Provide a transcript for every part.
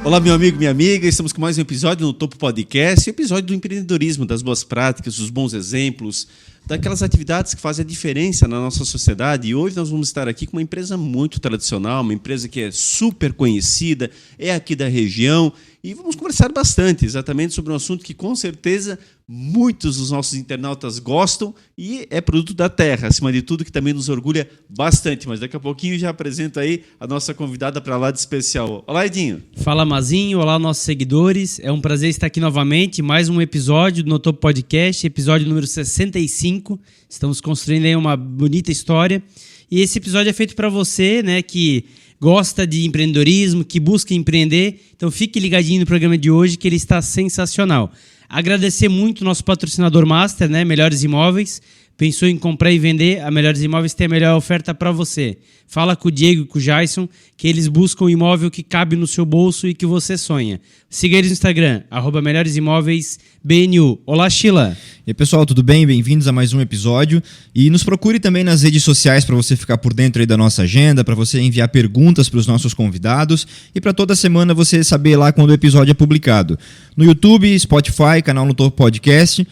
Olá, meu amigo, minha amiga, estamos com mais um episódio no Topo Podcast, episódio do empreendedorismo, das boas práticas, dos bons exemplos, daquelas atividades que fazem a diferença na nossa sociedade. E hoje nós vamos estar aqui com uma empresa muito tradicional, uma empresa que é super conhecida, é aqui da região, e vamos conversar bastante exatamente sobre um assunto que com certeza muitos dos nossos internautas gostam e é produto da terra, acima de tudo, que também nos orgulha bastante. Mas daqui a pouquinho já apresento aí a nossa convidada para lá de especial. Olá, Edinho. Fala, Mazinho. Olá, nossos seguidores. É um prazer estar aqui novamente, mais um episódio do No Topo Podcast, episódio número 65. Estamos construindo aí uma bonita história. E esse episódio é feito para você, né, que gosta de empreendedorismo, que busca empreender. Então fique ligadinho no programa de hoje, que ele está sensacional. Agradecer muito o nosso patrocinador master, né, Melhores Imóveis. Pensou em comprar e vender? A Melhores Imóveis tem a melhor oferta para você. Fala com o Diego e com o Jason, que eles buscam um imóvel que cabe no seu bolso e que você sonha. Siga eles no Instagram, @melhoresimóveisbnu. Olá, Sheila. E aí, pessoal, tudo bem? Bem-vindos a mais um episódio. E nos procure também nas redes sociais para você ficar por dentro aí da nossa agenda, para você enviar perguntas para os nossos convidados e para toda semana você saber lá quando o episódio é publicado. No YouTube, Spotify, canal No Topo Podcast.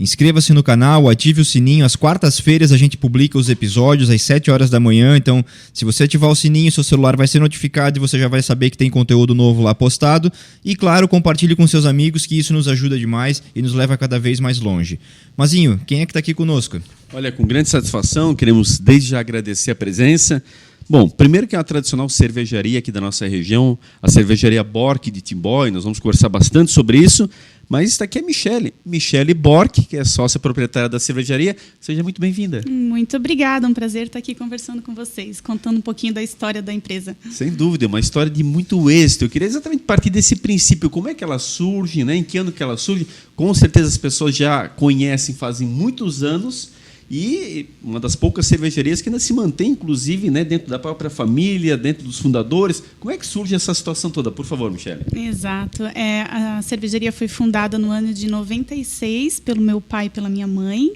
Inscreva-se no canal, ative o sininho. Às quartas-feiras a gente publica os episódios às 7 horas da manhã. Então, se você ativar o sininho, seu celular vai ser notificado e você já vai saber que tem conteúdo novo lá postado. E, claro, compartilhe com seus amigos, que isso nos ajuda demais e nos leva cada vez mais longe. Mazinho, quem é que está aqui conosco? Olha, com grande satisfação, queremos desde já agradecer a presença. Bom, primeiro que é a tradicional cervejaria aqui da nossa região, a cervejaria Bork de Timbó, e nós vamos conversar bastante sobre isso. Mas está aqui a Michele Bork, que é sócia proprietária da cervejaria. Seja muito bem-vinda. Muito obrigada, um prazer estar aqui conversando com vocês, contando um pouquinho da história da empresa. Sem dúvida, é uma história de muito êxito. Eu queria exatamente partir desse princípio, como é que ela surge, né? Em que ano que ela surge. Com certeza as pessoas já conhecem fazem muitos anos, e uma das poucas cervejarias que ainda se mantém, inclusive, né, dentro da própria família, dentro dos fundadores. Como é que surge essa situação toda? Por favor, Michele. Exato. A cervejaria foi fundada no ano de 96 pelo meu pai e pela minha mãe.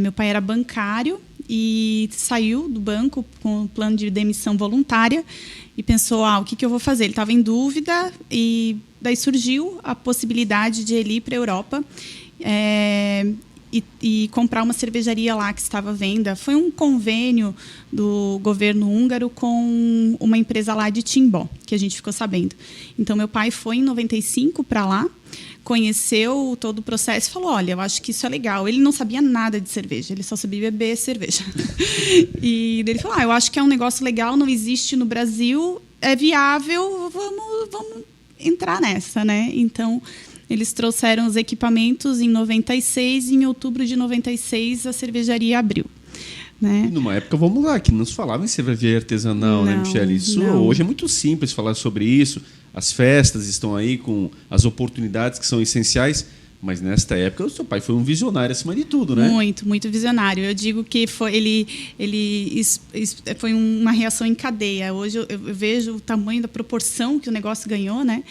Meu pai era bancário e saiu do banco com um plano de demissão voluntária e pensou, o que eu vou fazer? Ele estava em dúvida e daí surgiu a possibilidade de ele ir para a Europa e comprar uma cervejaria lá que estava à venda. Foi um convênio do governo húngaro com uma empresa lá de Timbó, que a gente ficou sabendo. Então, meu pai foi em 95 para lá, conheceu todo o processo e falou, olha, eu acho que isso é legal. Ele não sabia nada de cerveja, ele só sabia beber cerveja. E ele falou, eu acho que é um negócio legal, não existe no Brasil, é viável, vamos entrar nessa, né? Então, eles trouxeram os equipamentos em 96 e em outubro de 96 a cervejaria abriu. Né? E numa época, vamos lá, que não se falava em cervejaria artesanal, né, Michele? Isso hoje é muito simples falar sobre isso. As festas estão aí com as oportunidades que são essenciais. Mas nesta época o seu pai foi um visionário acima de tudo, né? Muito, muito visionário. Eu digo que ele foi uma reação em cadeia. Hoje eu vejo o tamanho da proporção que o negócio ganhou, né?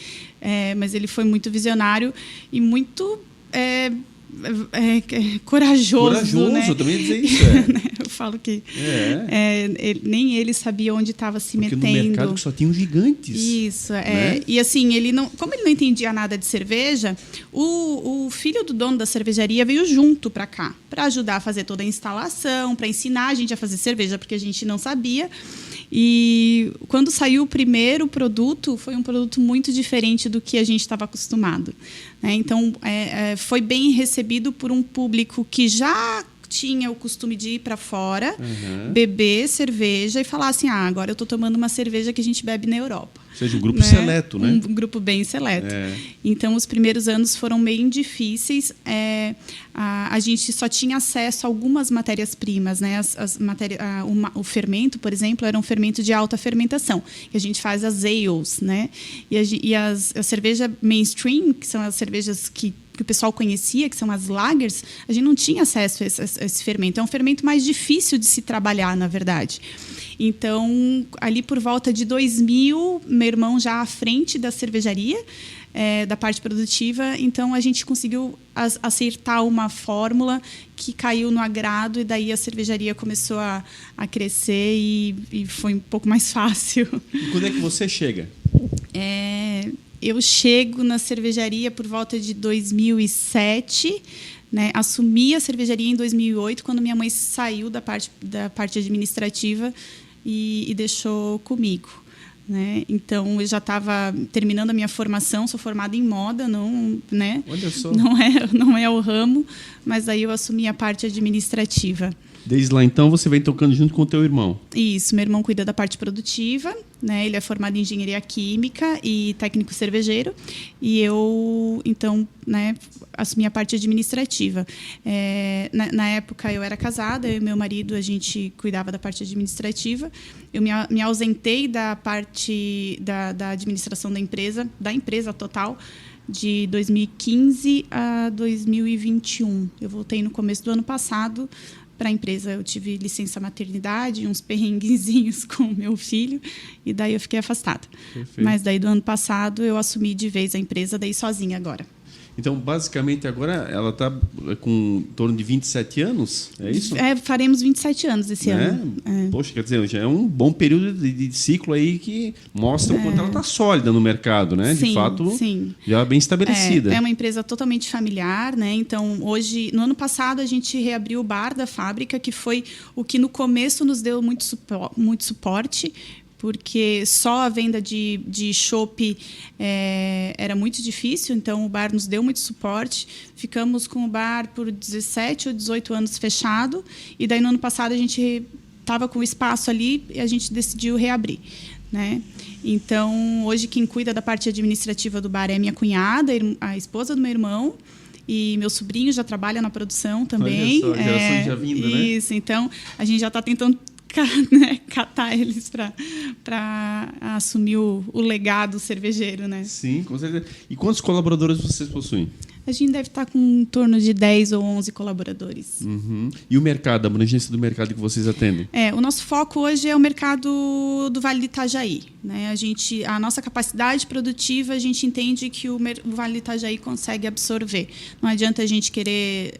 Mas ele foi muito visionário e muito corajoso, né? Eu também ia dizer isso. Eu falo que nem ele sabia onde estava se metendo. Porque no mercado que só tinham gigantes. Isso, né? E assim, como ele não entendia nada de cerveja, o filho do dono da cervejaria veio junto para cá, para ajudar a fazer toda a instalação, para ensinar a gente a fazer cerveja, porque a gente não sabia. E quando saiu o primeiro produto, foi um produto muito diferente do que a gente estava acostumado, né? Então, foi bem recebido por um público que já tinha o costume de ir para fora, beber cerveja e falar assim, agora eu estou tomando uma cerveja que a gente bebe na Europa. Ou seja, um grupo seleto, né? Um grupo bem seleto. Então, os primeiros anos foram bem difíceis. A gente só tinha acesso a algumas matérias-primas, né? O fermento, por exemplo, era um fermento de alta fermentação, que a gente faz as ales, né? E a cerveja mainstream, que são as cervejas que o pessoal conhecia, que são as lagers, a gente não tinha acesso a esse fermento. É um fermento mais difícil de se trabalhar, na verdade. Então, ali por volta de 2000, meu irmão já à frente da cervejaria, da parte produtiva, então a gente conseguiu acertar uma fórmula que caiu no agrado e daí a cervejaria começou a crescer e foi um pouco mais fácil. E quando é que você chega? Eu chego na cervejaria por volta de 2007, né? Assumi a cervejaria em 2008, quando minha mãe saiu da parte administrativa e deixou comigo, né? Então, eu já estava terminando a minha formação, sou formada em moda, não, né? Olha só. Não é o ramo, mas aí eu assumi a parte administrativa. Desde lá, então, você vem tocando junto com o teu irmão. Isso, meu irmão cuida da parte produtiva, né? Ele é formado em engenharia química e técnico cervejeiro. E eu, então, né, assumi a parte administrativa. Na época, eu era casada, eu e meu marido, a gente cuidava da parte administrativa. Eu me ausentei da parte da administração da empresa total, de 2015 a 2021. Eu voltei no começo do ano passado para a empresa. Eu tive licença maternidade, uns perrenguezinhos com o meu filho, e daí eu fiquei afastada. Perfeito. Mas daí do ano passado eu assumi de vez a empresa, daí sozinha agora. Então, basicamente, agora ela está com em torno de 27 anos, é isso? Faremos 27 anos esse ano. Poxa, quer dizer, já é um bom período de ciclo aí que mostra o quanto ela está sólida no mercado, né? Sim, de fato, sim. já bem estabelecida. É uma empresa totalmente familiar, né? Então, hoje, no ano passado, a gente reabriu o bar da fábrica, que foi o que no começo nos deu muito suporte, porque só a venda de chopp era muito difícil, então o bar nos deu muito suporte. Ficamos com o bar por 17 ou 18 anos fechado, e daí no ano passado a gente estava com o espaço ali e a gente decidiu reabrir, né? Então, hoje quem cuida da parte administrativa do bar é minha cunhada, a esposa do meu irmão, e meu sobrinho já trabalha na produção também. Olha só, geração já vinda, né? Isso, então a gente já está tentando catar eles para assumir o legado cervejeiro, né? Sim, com certeza. E quantos colaboradores vocês possuem? A gente deve estar com em torno de 10 ou 11 colaboradores. Uhum. E o mercado, a abrangência do mercado que vocês atendem? O nosso foco hoje é o mercado do Vale do Itajaí, né? A nossa capacidade produtiva, a gente entende que o Vale do Itajaí consegue absorver. Não adianta a gente querer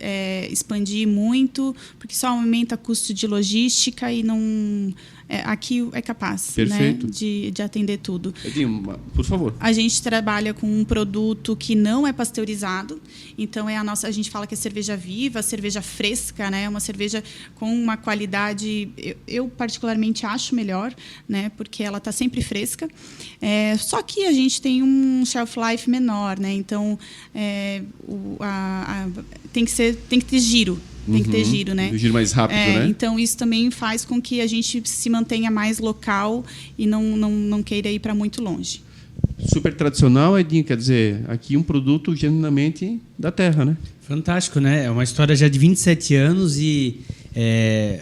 expandir muito, porque só aumenta custo de logística e não... aqui é capaz, né, de atender tudo. Edinho, por favor. A gente trabalha com um produto que não é pasteurizado, então a gente fala que é cerveja viva, cerveja fresca, né, uma cerveja com uma qualidade, eu particularmente acho melhor, né, porque ela está sempre fresca. Só que a gente tem um shelf life menor, né, então tem que ter giro. Tem que ter giro, né? Um giro mais rápido, né? Então, isso também faz com que a gente se mantenha mais local e não queira ir para muito longe. Super tradicional, Edinho, quer dizer, aqui um produto genuinamente da terra, né? Fantástico, né? É uma história já de 27 anos e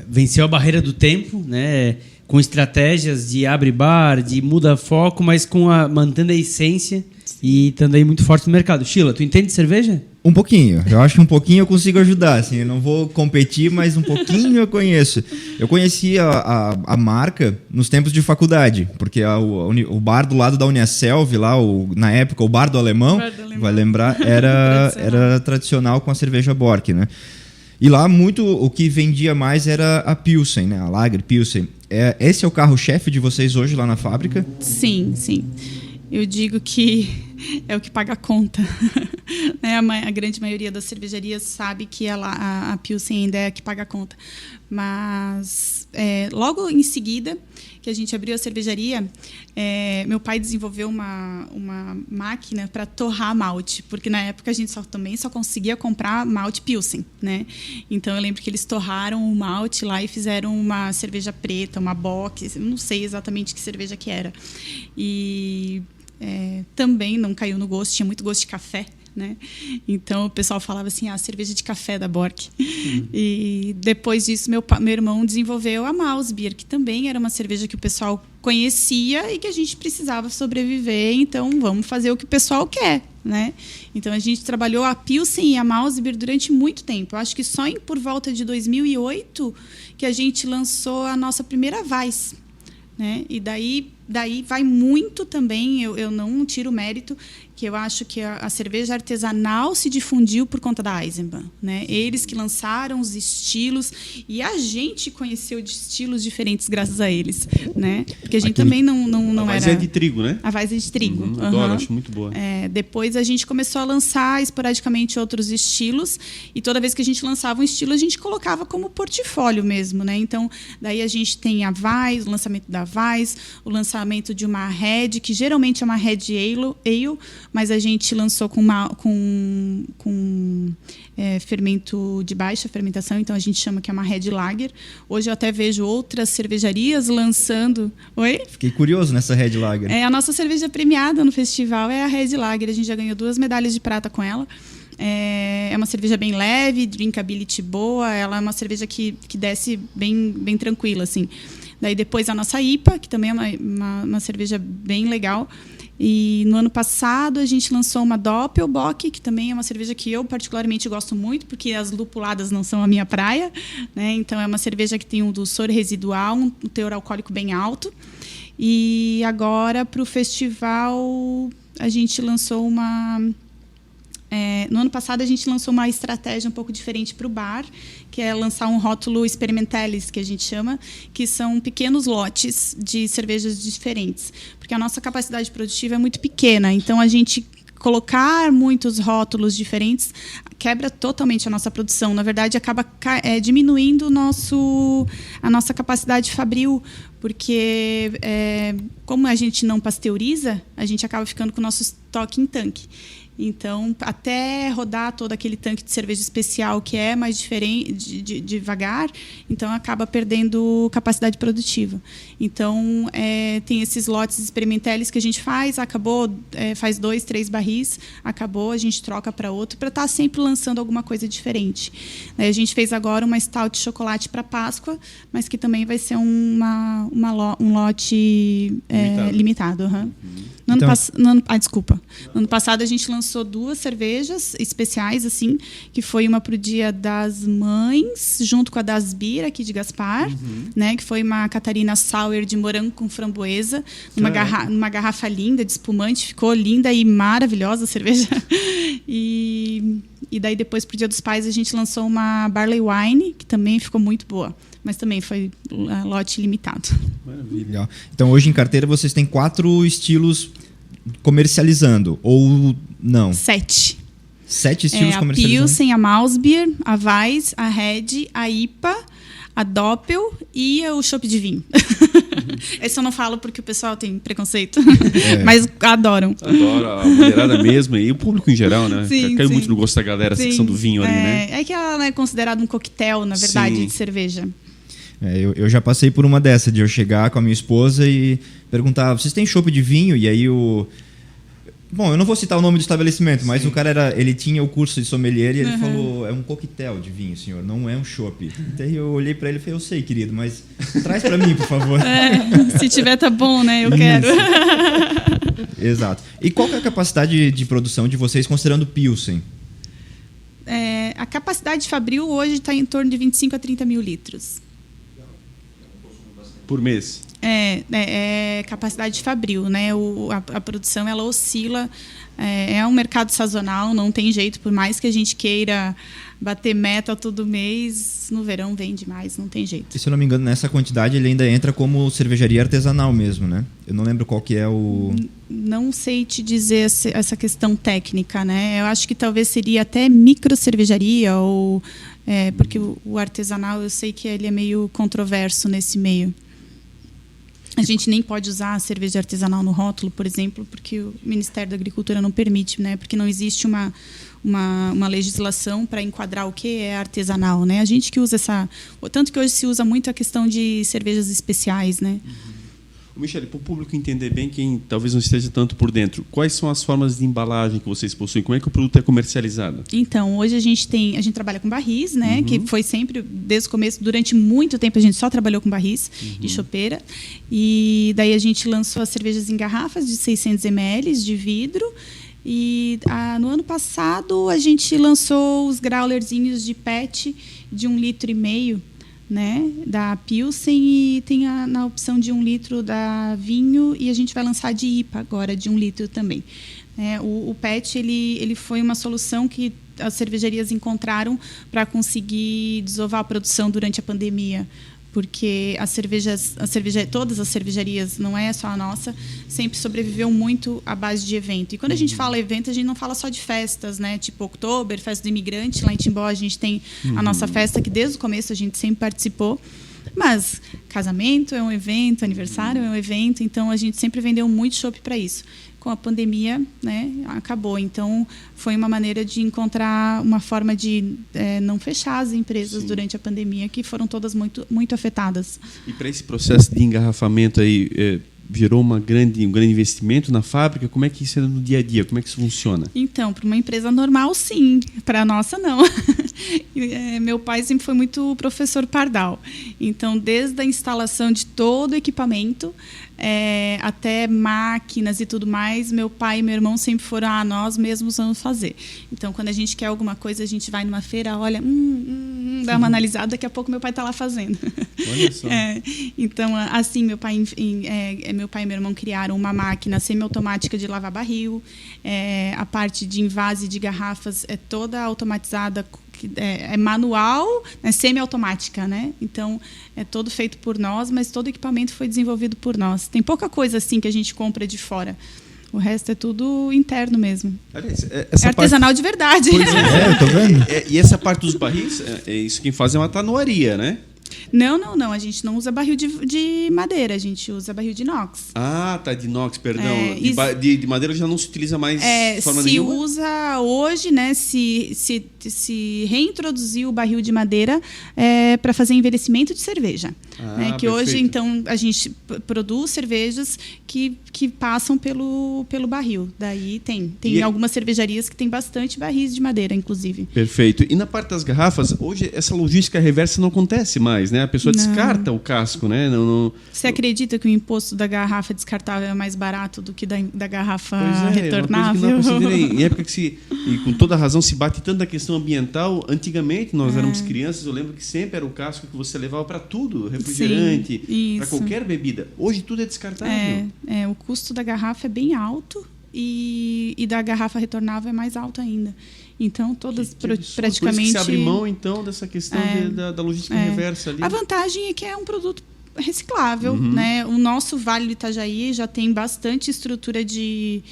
venceu a barreira do tempo, né? Com estratégias de abre bar, de muda foco, mas mantendo a essência e estando aí muito forte no mercado. Sheila, tu entende de cerveja? Um pouquinho. Eu acho que um pouquinho eu consigo ajudar. Assim, eu não vou competir, mas um pouquinho eu conheço. Eu conheci a marca nos tempos de faculdade, porque o bar do lado da Uniaselv, lá, na época, o bar do Alemão, vai lembrar, era tradicional com a cerveja Bork, né? E lá o que vendia mais era a Pilsen, né? A Lager Pilsen. Esse é o carro-chefe de vocês hoje lá na fábrica? Sim, sim. Eu digo que é o que paga a conta. Né? A grande maioria das cervejarias sabe que a Pilsen ainda é a que paga a conta. Mas logo em seguida que a gente abriu a cervejaria, meu pai desenvolveu uma máquina para torrar malte, porque na época a gente também só conseguia comprar malte Pilsen, né? Então eu lembro que eles torraram o malte lá e fizeram uma cerveja preta, uma Bock, não sei exatamente que cerveja que era. E também não caiu no gosto, tinha muito gosto de café, né? Então o pessoal falava assim, cerveja de café da Bork. E depois disso meu irmão desenvolveu a Mausbier, que também era uma cerveja que o pessoal conhecia e que a gente precisava sobreviver, então vamos fazer o que o pessoal quer, né? Então a gente trabalhou a Pilsen e a Mausbier durante muito tempo. Eu acho que só por volta de 2008 que a gente lançou a nossa primeira Weiss, né? E daí daí vai muito também, eu não tiro o mérito, que eu acho que a cerveja artesanal se difundiu por conta da Eisenbahn, né? Eles que lançaram os estilos e a gente conheceu de estilos diferentes graças a eles, né? Porque a gente também não a era... Weiss é de trigo, né? A Weiss é de trigo. Adoro, acho muito boa. Depois a gente começou a lançar esporadicamente outros estilos e toda vez que a gente lançava um estilo, a gente colocava como portfólio mesmo, né? Então, daí a gente tem a Weiss, o lançamento da Weiss, o lançamento de uma Red, que geralmente é uma Red Ale, mas a gente lançou com fermento de baixa fermentação, então a gente chama que é uma Red Lager. Hoje eu até vejo outras cervejarias lançando... Oi? Fiquei curioso nessa Red Lager. A nossa cerveja premiada no festival é a Red Lager. A gente já ganhou 2 medalhas de prata com ela. É uma cerveja bem leve, drinkability boa. Ela é uma cerveja que desce bem tranquila, assim. Daí depois a nossa IPA, que também é uma cerveja bem legal. E no ano passado a gente lançou uma Doppelbock, que também é uma cerveja que eu particularmente gosto muito, porque as lupuladas não são a minha praia, né? Então é uma cerveja que tem um dulçor residual, um teor alcoólico bem alto. E agora para o festival a gente lançou no ano passado a gente lançou uma estratégia um pouco diferente para o bar, que é lançar um rótulo experimentales, que a gente chama, que são pequenos lotes de cervejas diferentes, porque a nossa capacidade produtiva é muito pequena, então a gente colocar muitos rótulos diferentes quebra totalmente a nossa produção. Na verdade, acaba diminuindo a nossa capacidade fabril, porque como a gente não pasteuriza, a gente acaba ficando com o nosso estoque em tanque. Então, até rodar todo aquele tanque de cerveja especial que é mais diferente, devagar, então acaba perdendo capacidade produtiva. Então, tem esses lotes experimentais que a gente faz, faz 2, 3 barris, acabou, a gente troca para outro, para estar sempre lançando alguma coisa diferente. A gente fez agora uma stout de chocolate para Páscoa, mas que também vai ser um lote limitado. No ano passado a gente lançou 2 cervejas especiais, assim, que foi uma para o Dia das Mães, junto com a das Bira, aqui de Gaspar, né, que foi uma Catarina Sour de morango com framboesa, numa garrafa linda, de espumante, ficou linda e maravilhosa a cerveja. E daí depois, para o Dia dos Pais, a gente lançou uma Barley Wine, que também ficou muito boa. Mas também foi lote limitado. Maravilha. Então, hoje em carteira, vocês têm 4 estilos comercializando, ou não? 7. 7 estilos comercializando? A Pilsen, a Malzbier, a Weiss, a Red, a IPA, a Doppel e o chopp de vinho. Esse eu não falo porque o pessoal tem preconceito, mas adoram. Adoro, a mulherada mesmo e o público em geral, né? Sim, caiu muito no gosto da galera, essa questão do vinho ali, né? É que ela é considerada um coquetel, na verdade, de cerveja. Eu já passei por uma dessa, de eu chegar com a minha esposa e perguntar, vocês têm chopp de vinho? E aí Bom, eu não vou citar o nome do estabelecimento, mas o cara ele tinha o curso de sommelier e ele falou, é um coquetel de vinho, senhor, não é um chopp. Então eu olhei para ele e falei, eu sei, querido, mas traz para mim, por favor. Se tiver tá bom, né? Eu quero. Exato. E qual que é a capacidade de produção de vocês considerando Pilsen? A capacidade fabril hoje está em torno de 25 a 30 mil litros. Por mês? Capacidade fabril, né? A produção ela oscila, é um mercado sazonal, não tem jeito, por mais que a gente queira bater meta todo mês, no verão vende mais, não tem jeito. E se eu não me engano, nessa quantidade ele ainda entra como cervejaria artesanal mesmo, né? Eu não lembro qual que é o... Não sei te dizer essa questão técnica, né? Eu acho que talvez seria até micro cervejaria ou... porque o artesanal eu sei que ele é meio controverso nesse meio. A gente nem pode usar a cerveja artesanal no rótulo, por exemplo, porque o Ministério da Agricultura não permite, né? Porque não existe uma legislação para enquadrar o que é artesanal, né? A gente que usa tanto que hoje se usa muito a questão de cervejas especiais, né? Michele, para o público entender bem, quem talvez não esteja tanto por dentro, quais são as formas de embalagem que vocês possuem? Como é que o produto é comercializado? Então, hoje a gente trabalha com barris, né? Que foi sempre, desde o começo, durante muito tempo a gente só trabalhou com barris de chopeira. E daí a gente lançou as cervejas em garrafas de 600 ml de vidro. E no ano passado a gente lançou os growlerzinhos de PET de 1,5 litro, né, da Pilsen, e tem na opção de 1 litro da vinho, e a gente vai lançar de IPA agora, de 1 litro também. O PET ele foi uma solução que as cervejarias encontraram para conseguir desovar a produção durante a pandemia, porque todas as cervejarias, não é só a nossa, sempre sobreviveu muito à base de evento. E quando a gente fala evento, a gente não fala só de festas, né? Tipo Oktober, festa do imigrante. Lá em Timbó a gente tem a nossa festa, que desde o começo a gente sempre participou. Mas casamento é um evento, aniversário é um evento, então a gente sempre vendeu muito chopp para isso. Com a pandemia, né, acabou. Então, foi uma maneira de encontrar uma forma de não fechar as empresas durante a pandemia, que foram todas muito, muito afetadas. E para esse processo de engarrafamento aí, virou um grande investimento na fábrica? Como é que isso é no dia a dia? Como é que isso funciona? Então, para uma empresa normal, sim. Para a nossa, não. Meu pai sempre foi muito professor pardal. Então, desde a instalação de todo o equipamento, até máquinas e tudo mais, meu pai e meu irmão sempre foram, nós mesmos vamos fazer. Então, quando a gente quer alguma coisa, a gente vai numa feira, olha, dá uma analisada, daqui a pouco meu pai está lá fazendo. Olha só. Então, assim, meu pai e meu irmão criaram uma máquina semiautomática de lavar barril, a parte de invase de garrafas é toda automatizada, é manual, semi-automática, né? Então, é todo feito por nós, mas todo o equipamento foi desenvolvido por nós. Tem pouca coisa assim que a gente compra de fora. O resto é tudo interno mesmo. Aliás, é artesanal de verdade. Pois eu tô vendo. E essa parte dos barris, isso quem faz é uma tanuaria, né? Não. A gente não usa barril de madeira, a gente usa barril de inox. Tá, de inox, perdão. De madeira já não se utiliza mais de forma nenhuma? Se usa hoje, né? Se reintroduziu o barril de madeira para fazer envelhecimento de cerveja. Né, que hoje, então, a gente produz cervejas que passam pelo barril. Daí tem algumas cervejarias que tem bastante barris de madeira, inclusive. Perfeito. E na parte das garrafas, hoje essa logística reversa não acontece mais, né? A pessoa descarta o casco, né? Você acredita que o imposto da garrafa descartável é mais barato do que da garrafa retornável? É uma coisa que não em época que e com toda razão se bate tanto na questão ambiental, antigamente nós éramos crianças, eu lembro que sempre era o casco que você levava para tudo, refrigerante, para qualquer bebida. Hoje tudo é descartável. O custo da garrafa é bem alto e da garrafa retornável é mais alto ainda. Então, todas praticamente... Por isso que se abre mão, então, dessa questão da logística reversa ali. A vantagem é que é um produto reciclável, né? O nosso Vale do Itajaí já tem bastante estrutura de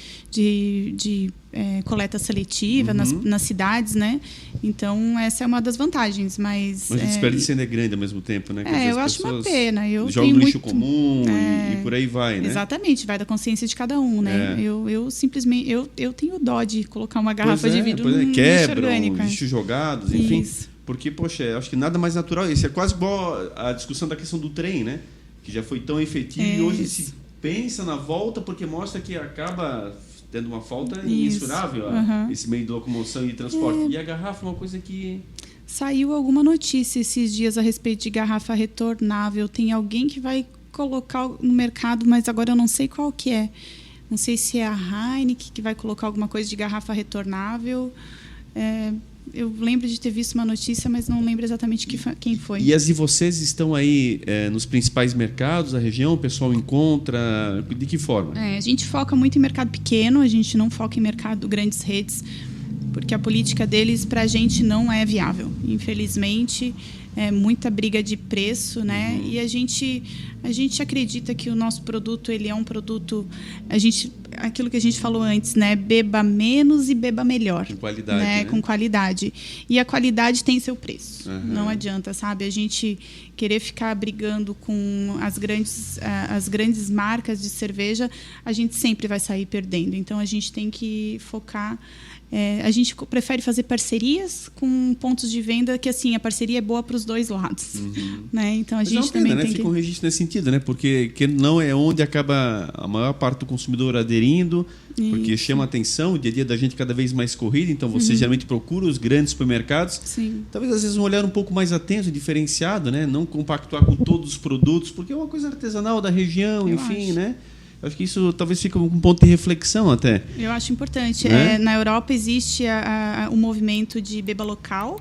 coleta seletiva nas cidades, né? Então, essa é uma das vantagens. Mas o desperdício ainda é grande ao mesmo tempo, né? Eu acho uma pena. Jogam lixo comum e por aí vai, né? Exatamente, vai da consciência de cada um, né? Eu simplesmente eu tenho dó de colocar uma garrafa de vidro no lixo orgânico. Lixo jogados, enfim. Isso. Porque, poxa, acho que nada mais natural. Isso é quase igual a discussão da questão do trem, né? Que já foi tão efetivo e hoje se pensa na volta porque mostra que acaba tendo uma falta imensurável esse meio de locomoção e transporte. E a garrafa é uma coisa que... Saiu alguma notícia esses dias a respeito de garrafa retornável. Tem alguém que vai colocar no mercado, mas agora eu não sei qual que é. Não sei se é a Heineken que vai colocar alguma coisa de garrafa retornável. Eu lembro de ter visto uma notícia, mas não lembro exatamente quem foi. E as de vocês estão aí nos principais mercados da região? O pessoal encontra? De que forma? A gente foca muito em mercado pequeno, a gente não foca em mercado grandes redes, porque a política deles para a gente não é viável. Infelizmente, é muita briga de preço, né? E a gente acredita que o nosso produto ele é um produto, aquilo que a gente falou antes, né? Beba menos e beba melhor. Com qualidade, né? Com qualidade. E a qualidade tem seu preço. Não adianta, sabe? A gente querer ficar brigando com as grandes marcas de cerveja, a gente sempre vai sair perdendo. Então, a gente tem que focar... a gente prefere fazer parcerias com pontos de venda que, assim, a parceria é boa para os dois lados. Né? Então, a gente também tem fica um registro nesse sentido, né? Porque não é onde acaba a maior parte do consumidor aderindo, porque chama atenção, o dia a dia da gente cada vez mais corrido, então você geralmente procura os grandes supermercados. Sim. Talvez, às vezes, um olhar um pouco mais atento, diferenciado, né? Não compactuar com todos os produtos, porque é uma coisa artesanal da região, enfim, né? Acho que isso talvez fique um ponto de reflexão até. Eu acho importante. Na Europa existe o movimento de beba local,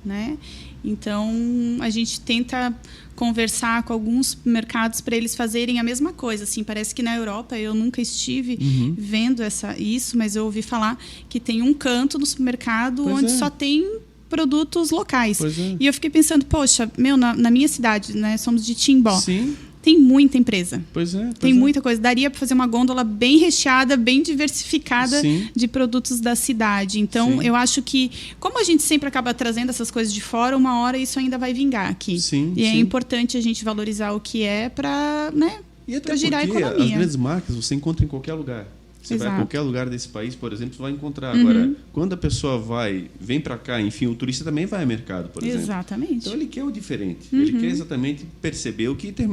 né? Então, a gente tenta conversar com alguns mercados para eles fazerem a mesma coisa. Assim, parece que na Europa, eu nunca estive vendo isso, mas eu ouvi falar que tem um canto no supermercado onde só tem produtos locais. E eu fiquei pensando, poxa, na minha cidade, né, somos de Timbó. Sim. Tem muita empresa. Tem muita coisa. Daria para fazer uma gôndola bem recheada, bem diversificada de produtos da cidade. Então, eu acho que, como a gente sempre acaba trazendo essas coisas de fora, uma hora isso ainda vai vingar aqui. É importante a gente valorizar o que é para, né, girar a economia. As grandes marcas você encontra em qualquer lugar. Você vai a qualquer lugar desse país, por exemplo, você vai encontrar. Agora, quando a pessoa vem para cá, enfim, o turista também vai ao mercado, por exemplo. Exatamente. Então, ele quer o diferente. Ele quer exatamente perceber o que tem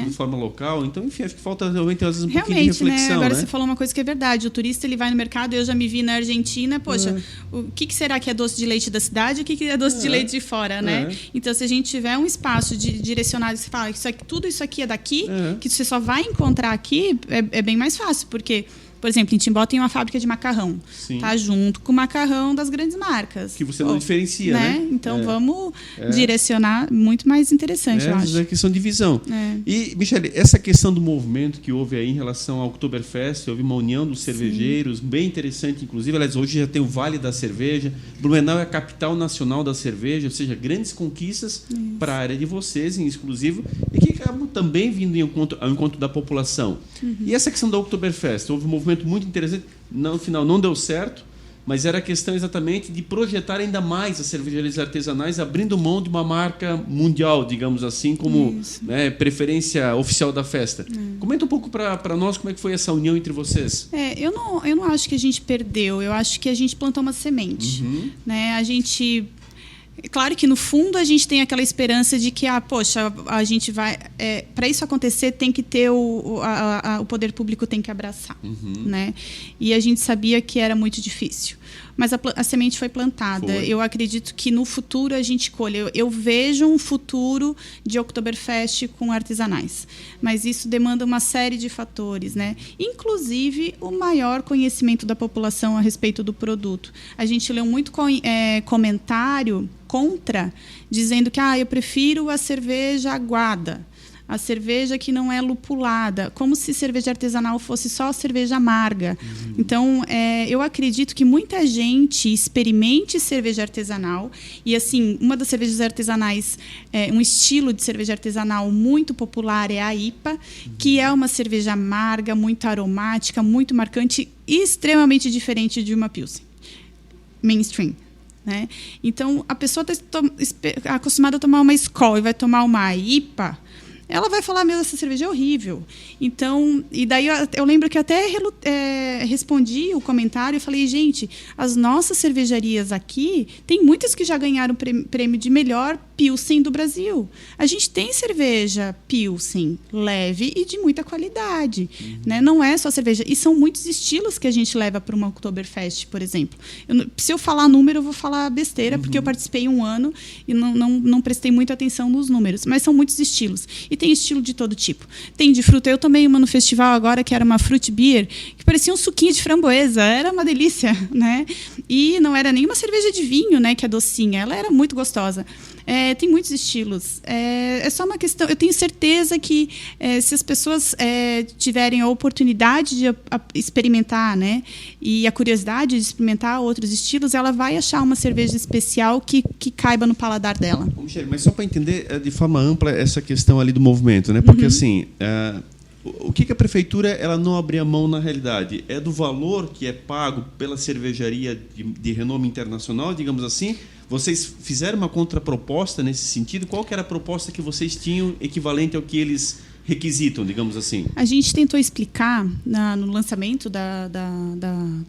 de forma local. Então, enfim, acho que falta realmente, às vezes, um pouquinho de reflexão. Né? Agora você falou uma coisa que é verdade. O turista, ele vai no mercado, eu já me vi na Argentina, poxa, o que será que é doce de leite da cidade e o que é doce de leite de fora, né? Então, se a gente tiver um espaço direcionado, você fala que tudo isso aqui é daqui, que você só vai encontrar aqui, é bem mais fácil, porque... Por exemplo, em Timbó tem uma fábrica de macarrão. Tá junto com o macarrão das grandes marcas. Que você não diferencia, né? Então, vamos direcionar muito mais interessante, eu acho. É questão de visão. E, Michele, essa questão do movimento que houve aí em relação ao Oktoberfest, houve uma união dos cervejeiros, bem interessante, inclusive. Aliás, hoje já tem o Vale da Cerveja. Blumenau é a capital nacional da cerveja, ou seja, grandes conquistas para a área de vocês, em exclusivo, e que acabam também vindo ao encontro da população. E essa questão do Oktoberfest, houve um movimento muito interessante, no final não deu certo, mas era a questão exatamente de projetar ainda mais as cervejarias artesanais, abrindo mão de uma marca mundial, digamos assim, como preferência oficial da festa. Comenta um pouco para nós como é que foi essa união entre vocês. Eu não acho que a gente perdeu, eu acho que a gente plantou uma semente. Né? A gente... Claro que, no fundo, a gente tem aquela esperança de que, poxa, a gente vai... para isso acontecer, tem que ter o poder público tem que abraçar. Né? E a gente sabia que era muito difícil. Mas a semente foi plantada. Eu acredito que, no futuro, a gente colhe. Eu vejo um futuro de Oktoberfest com artesanais. Mas isso demanda uma série de fatores, né? Inclusive, o maior conhecimento da população a respeito do produto. A gente leu muito comentário contra, dizendo que eu prefiro a cerveja aguada, a cerveja que não é lupulada, como se cerveja artesanal fosse só cerveja amarga. Então, eu acredito que muita gente experimente cerveja artesanal e, assim, uma das cervejas artesanais, um estilo de cerveja artesanal muito popular é a IPA, que é uma cerveja amarga, muito aromática, muito marcante e extremamente diferente de uma Pilsen mainstream. Né? Então, a pessoa está acostumada a tomar uma Skol e vai tomar uma IPA, ela vai falar, essa cerveja é horrível. Então, e daí eu lembro que até respondi o comentário e falei, gente, as nossas cervejarias aqui, tem muitas que já ganharam prêmio de melhor Pilsen do Brasil. A gente tem cerveja Pilsen leve e de muita qualidade. Né? Não é só cerveja. E são muitos estilos que a gente leva para uma Oktoberfest, por exemplo. Se eu falar número, eu vou falar besteira, porque eu participei um ano e não prestei muita atenção nos números. Mas são muitos estilos. E tem estilo de todo tipo. Tem de fruta. Eu tomei uma no festival agora, que era uma fruit beer, que parecia um suquinho de framboesa. Era uma delícia. Né? E não era nem uma cerveja de vinho, né, que é docinha. Ela era muito gostosa. Tem muitos estilos. É só uma questão... Eu tenho certeza que se as pessoas tiverem a oportunidade de experimentar, né, e a curiosidade de experimentar outros estilos, ela vai achar uma cerveja especial que caiba no paladar dela. Michele, mas só para entender de forma ampla essa questão ali do movimento, né? Porque assim... O que a prefeitura ela não abre a mão na realidade? É do valor que é pago pela cervejaria de renome internacional, digamos assim? Vocês fizeram uma contraproposta nesse sentido? Qual que era a proposta que vocês tinham equivalente ao que eles requisitam, digamos assim? A gente tentou explicar no lançamento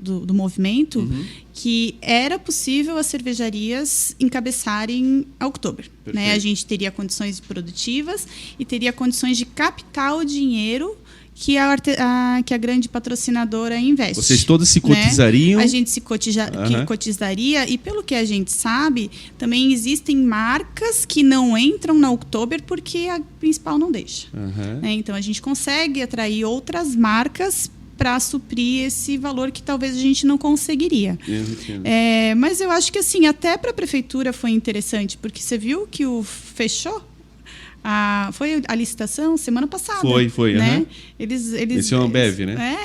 do movimento que era possível as cervejarias encabeçarem a Oktober. Né? A gente teria condições produtivas e teria condições de captar o dinheiro que a grande patrocinadora investe. Vocês todos se cotizariam? Né? A gente se cotizaria, e pelo que a gente sabe, também existem marcas que não entram na Oktober porque a principal não deixa. Né? Então, a gente consegue atrair outras marcas para suprir esse valor que talvez a gente não conseguiria. Mas eu acho que assim, até para a prefeitura foi interessante, porque você viu que fechou? Foi a licitação semana passada. Foi. Né? Uhum. Esse é o Ambev, né?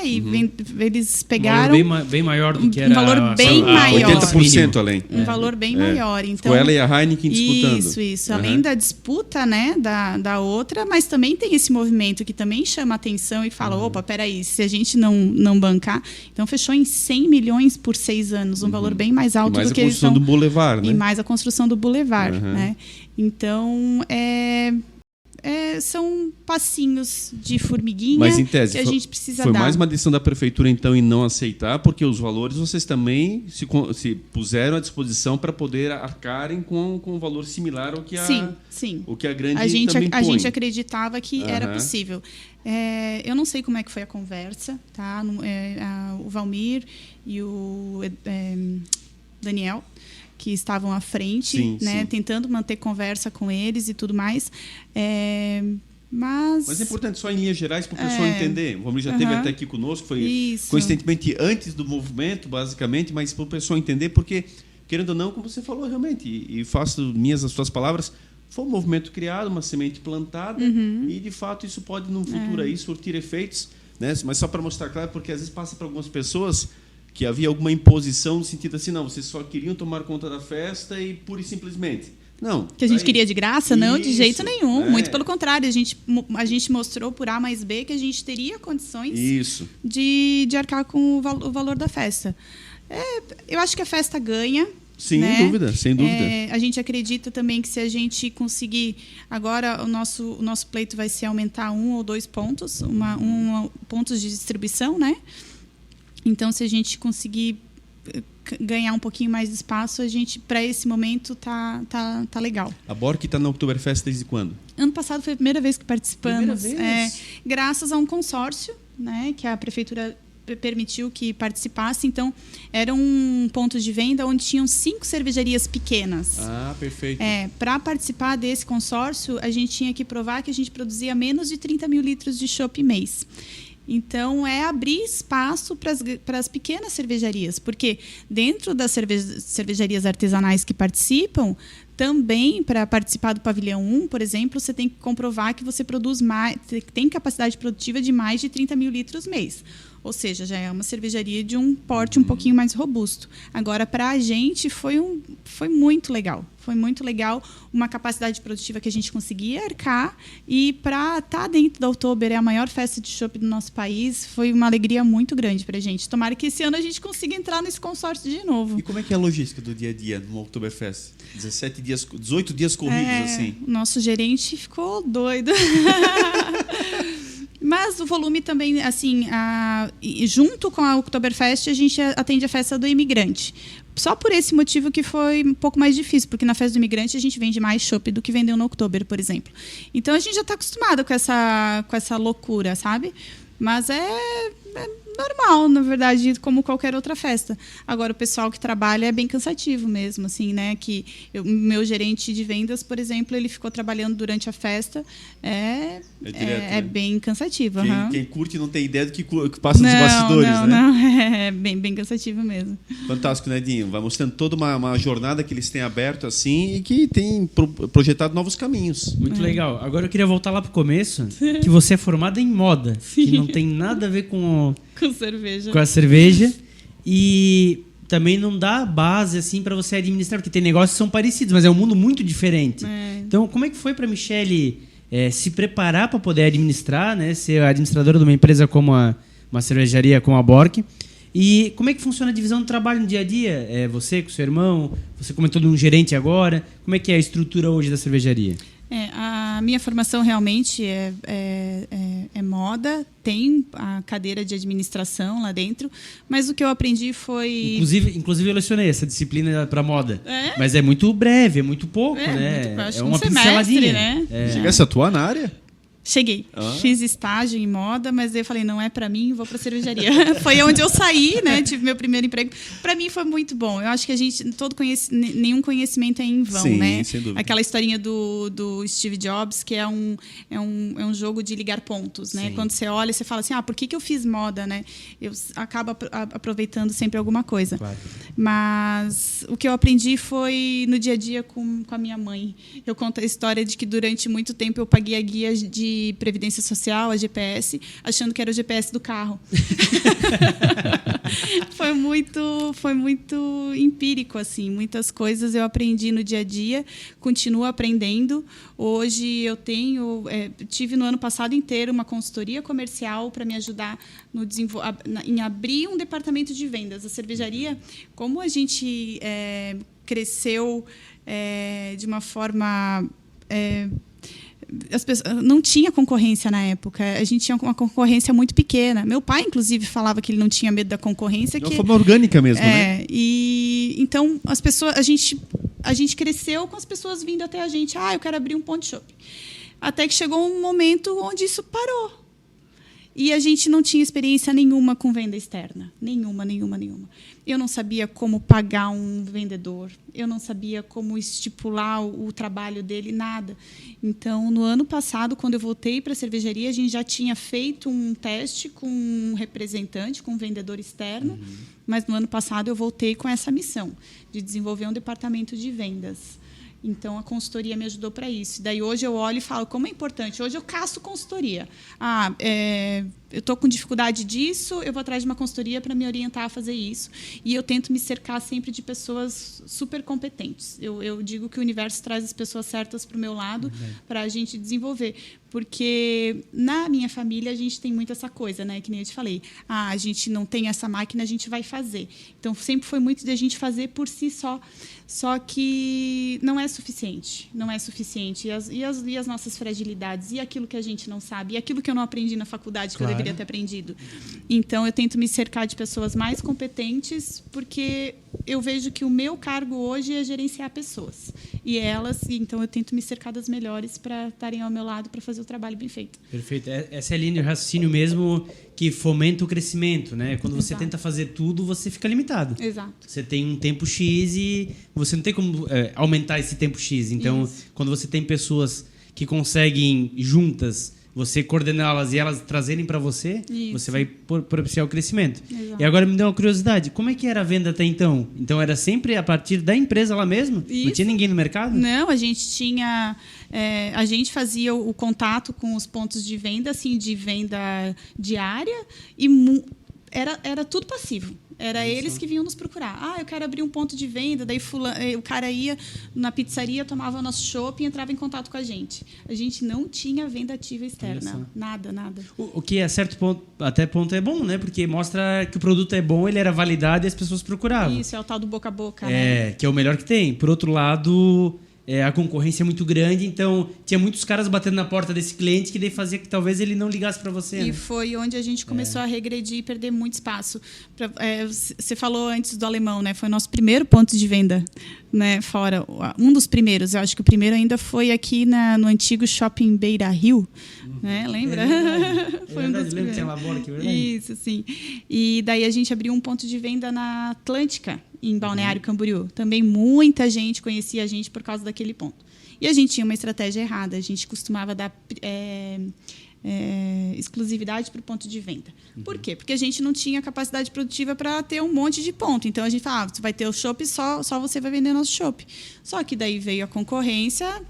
Eles pegaram... Um valor bem maior do que era... Um valor bem maior. 80% além. Um valor bem maior. Então, foi ela e a Heineken disputando. Isso. Além da disputa, né, da outra, mas também tem esse movimento que também chama a atenção e fala, opa, peraí, se a gente não bancar... Então, fechou em 100 milhões por 6 anos, um valor bem mais alto do que eles estão... E mais a construção do Boulevard, né? E mais a construção do Boulevard, né? Então, são passinhos de formiguinha. Mas, em tese, que a gente precisa foi dar. mais uma decisão da prefeitura, então, em não aceitar, porque os valores vocês também se puseram à disposição para poder arcarem com um valor similar ao que sim. O que a grande também põe. A gente acreditava que era possível. Eu não sei como é que foi a conversa, tá? O Valmir e o Daniel, que estavam à frente, né, tentando manter conversa com eles e tudo mais. Mas é importante, só em linhas gerais, para o pessoal entender. O Valmir já esteve até aqui conosco, foi coincidentemente antes do movimento, basicamente, mas para o pessoal entender, porque, querendo ou não, como você falou realmente, e faço minhas as suas palavras, foi um movimento criado, uma semente plantada, e de fato isso pode, no futuro, aí, surtir efeitos, né? Mas só para mostrar claro, porque às vezes passa para algumas pessoas que havia alguma imposição no sentido assim, não, vocês só queriam tomar conta da festa e pura e simplesmente. Não. Que a gente queria de graça? Não, de jeito nenhum. Muito pelo contrário, a gente mostrou por A mais B que a gente teria condições de arcar com o valor da festa. Eu acho que a festa ganha. Sim, né? sem dúvida. A gente acredita também que se a gente conseguir... Agora, o nosso pleito vai ser aumentar 1 ou 2 pontos, pontos de distribuição, né? Então, se a gente conseguir ganhar um pouquinho mais de espaço, a gente, para esse momento, tá legal. A Bork está na Oktoberfest desde quando? Ano passado foi a primeira vez que participamos. Primeira vez? Graças a um consórcio, né, que a prefeitura permitiu que participasse. Então, era um ponto de venda onde tinham 5 cervejarias pequenas. Ah, perfeito. Para participar desse consórcio, a gente tinha que provar que a gente produzia menos de 30 mil litros de chopp mês. Então, abrir espaço para as pequenas cervejarias, porque dentro das cervejarias artesanais que participam, também para participar do pavilhão 1, por exemplo, você tem que comprovar que você tem capacidade produtiva de mais de 30 mil litros mês. Ou seja, já é uma cervejaria de um porte um pouquinho mais robusto. Agora, para a gente, foi muito legal. Foi muito legal, uma capacidade produtiva que a gente conseguia arcar. E para estar dentro da Oktober, é a maior festa de chopp do nosso país, foi uma alegria muito grande para a gente. Tomara que esse ano a gente consiga entrar nesse consórcio de novo. E como é que é a logística do dia a dia no Oktoberfest? 18 dias corridos, assim. O nosso gerente ficou doido. Mas o volume também, assim, junto com a Oktoberfest, a gente atende a festa do imigrante. Só por esse motivo que foi um pouco mais difícil, porque na festa do imigrante a gente vende mais chopp do que vendeu no Oktober, por exemplo. Então a gente já está acostumado com essa loucura, sabe? Mas é normal, na verdade, como qualquer outra festa. Agora, o pessoal que trabalha é bem cansativo mesmo, assim, né? Meu gerente de vendas, por exemplo, ele ficou trabalhando durante a festa. É bem cansativo. Quem curte não tem ideia do que passa nos bastidores, né? Não, é bem cansativo mesmo. Fantástico, né, Edinho? Vai mostrando toda uma jornada que eles têm aberto, assim, e que tem projetado novos caminhos. Muito legal. Agora eu queria voltar lá pro começo, que você é formada em moda, que não tem nada a ver com a cerveja. E também não dá base assim para você administrar, porque tem negócios que são parecidos, mas é um mundo muito diferente. Então, como é que foi para Michele se preparar para poder administrar, né, ser administradora de uma empresa como uma cervejaria como a Bork? E como é que funciona a divisão do trabalho no dia a dia? Você com seu irmão, você comentou de um gerente agora, como é que é a estrutura hoje da cervejaria? A minha formação realmente é moda, tem a cadeira de administração lá dentro, mas o que eu aprendi foi... Inclusive eu lecionei essa disciplina para moda, mas é muito breve, é muito pouco, né? Acho é uma semestre, pinceladinha. né? Chegasse a atuar na área? Cheguei. Fiz estágio em moda, mas eu falei, não é para mim, vou para cervejaria. Foi onde eu saí, né? Tive meu primeiro emprego. Para mim foi muito bom. Eu acho que a gente nenhum conhecimento é em vão, sim, né? Sem dúvida. Aquela historinha do Steve Jobs, que é um jogo de ligar pontos, né? Sim. Quando você olha, você fala assim, por que eu fiz moda, né? Eu acabo aproveitando sempre alguma coisa. Claro. Mas o que eu aprendi foi no dia a dia com a minha mãe. Eu conto a história de que durante muito tempo eu paguei a guia de Previdência Social, a GPS, achando que era o GPS do carro. Foi muito empírico, assim. Muitas coisas eu aprendi no dia a dia, continuo aprendendo. Hoje eu tive no ano passado inteiro uma consultoria comercial para me ajudar em abrir um departamento de vendas. A cervejaria, como a gente cresceu de uma forma... as pessoas, não tinha concorrência na época. A gente tinha uma concorrência muito pequena. Meu pai, inclusive, falava que ele não tinha medo da concorrência. De uma forma orgânica mesmo, né? E então as pessoas, a gente cresceu com as pessoas vindo até a gente. Eu quero abrir um ponto de shopping. Até que chegou um momento onde isso parou. E a gente não tinha experiência nenhuma com venda externa. Nenhuma. Eu não sabia como pagar um vendedor. Eu não sabia como estipular o trabalho dele, nada. Então, no ano passado, quando eu voltei para a cervejaria, a gente já tinha feito um teste com um representante, com um vendedor externo. Mas, no ano passado, eu voltei com essa missão de desenvolver um departamento de vendas. Então, a consultoria me ajudou para isso. Daí, hoje, eu olho e falo, como é importante. Hoje, eu caço consultoria. Eu estou com dificuldade disso, eu vou atrás de uma consultoria para me orientar a fazer isso. E eu tento me cercar sempre de pessoas super competentes. Eu digo que o universo traz as pessoas certas para o meu lado para a gente desenvolver. Porque na minha família a gente tem muito essa coisa, né? Que nem eu te falei. A gente não tem essa máquina, a gente vai fazer. Então, sempre foi muito de a gente fazer por si só. Só que não é suficiente. Não é suficiente. E as nossas fragilidades, e aquilo que a gente não sabe, e aquilo que eu não aprendi na faculdade, que eu deveria ter aprendido. Então, eu tento me cercar de pessoas mais competentes, porque eu vejo que o meu cargo hoje é gerenciar pessoas. Então, eu tento me cercar das melhores para estarem ao meu lado para fazer o trabalho bem feito. Perfeito. Essa é a linha de raciocínio mesmo que fomenta o crescimento, né? Quando você tenta fazer tudo, você fica limitado. Exato. Você tem um tempo X e você não tem como aumentar esse tempo X. Então, quando você tem pessoas que conseguem juntas, você coordená-las e elas trazerem para você, você vai propiciar o crescimento. Exato. E agora me deu uma curiosidade, como é que era a venda até então? Então era sempre a partir da empresa lá mesmo? Isso. Não tinha ninguém no mercado? Não, a gente tinha... a gente fazia o contato com os pontos de venda, assim, de venda diária, e era tudo passivo. Era eles que vinham nos procurar. Eu quero abrir um ponto de venda. Daí o cara ia na pizzaria, tomava o nosso chopp e entrava em contato com a gente. A gente não tinha venda ativa externa. Nada. O que a certo ponto, até ponto é bom, né? Porque mostra que o produto é bom, ele era validado e as pessoas procuravam. Isso, é o tal do boca a boca, né? Que é o melhor que tem. Por outro lado... a concorrência é muito grande, então tinha muitos caras batendo na porta desse cliente que daí fazia que talvez ele não ligasse para você. E né? foi onde a gente começou a regredir e perder muito espaço. Você falou antes do alemão, né? Foi o nosso primeiro ponto de venda, né? Fora um dos primeiros. Eu acho que o primeiro ainda foi aqui no antigo Shopping Beira Rio, né? Lembra? Foi verdade, lembra que tinha labora aqui, verdade? Isso, sim. E daí a gente abriu um ponto de venda na Atlântica, em Balneário Camboriú. Também muita gente conhecia a gente por causa daquele ponto. E a gente tinha uma estratégia errada. A gente costumava dar exclusividade para o ponto de venda. Por quê? Porque a gente não tinha capacidade produtiva para ter um monte de ponto. Então, a gente falava, você vai ter o chopp, só você vai vender nosso chopp. Só que daí veio a concorrência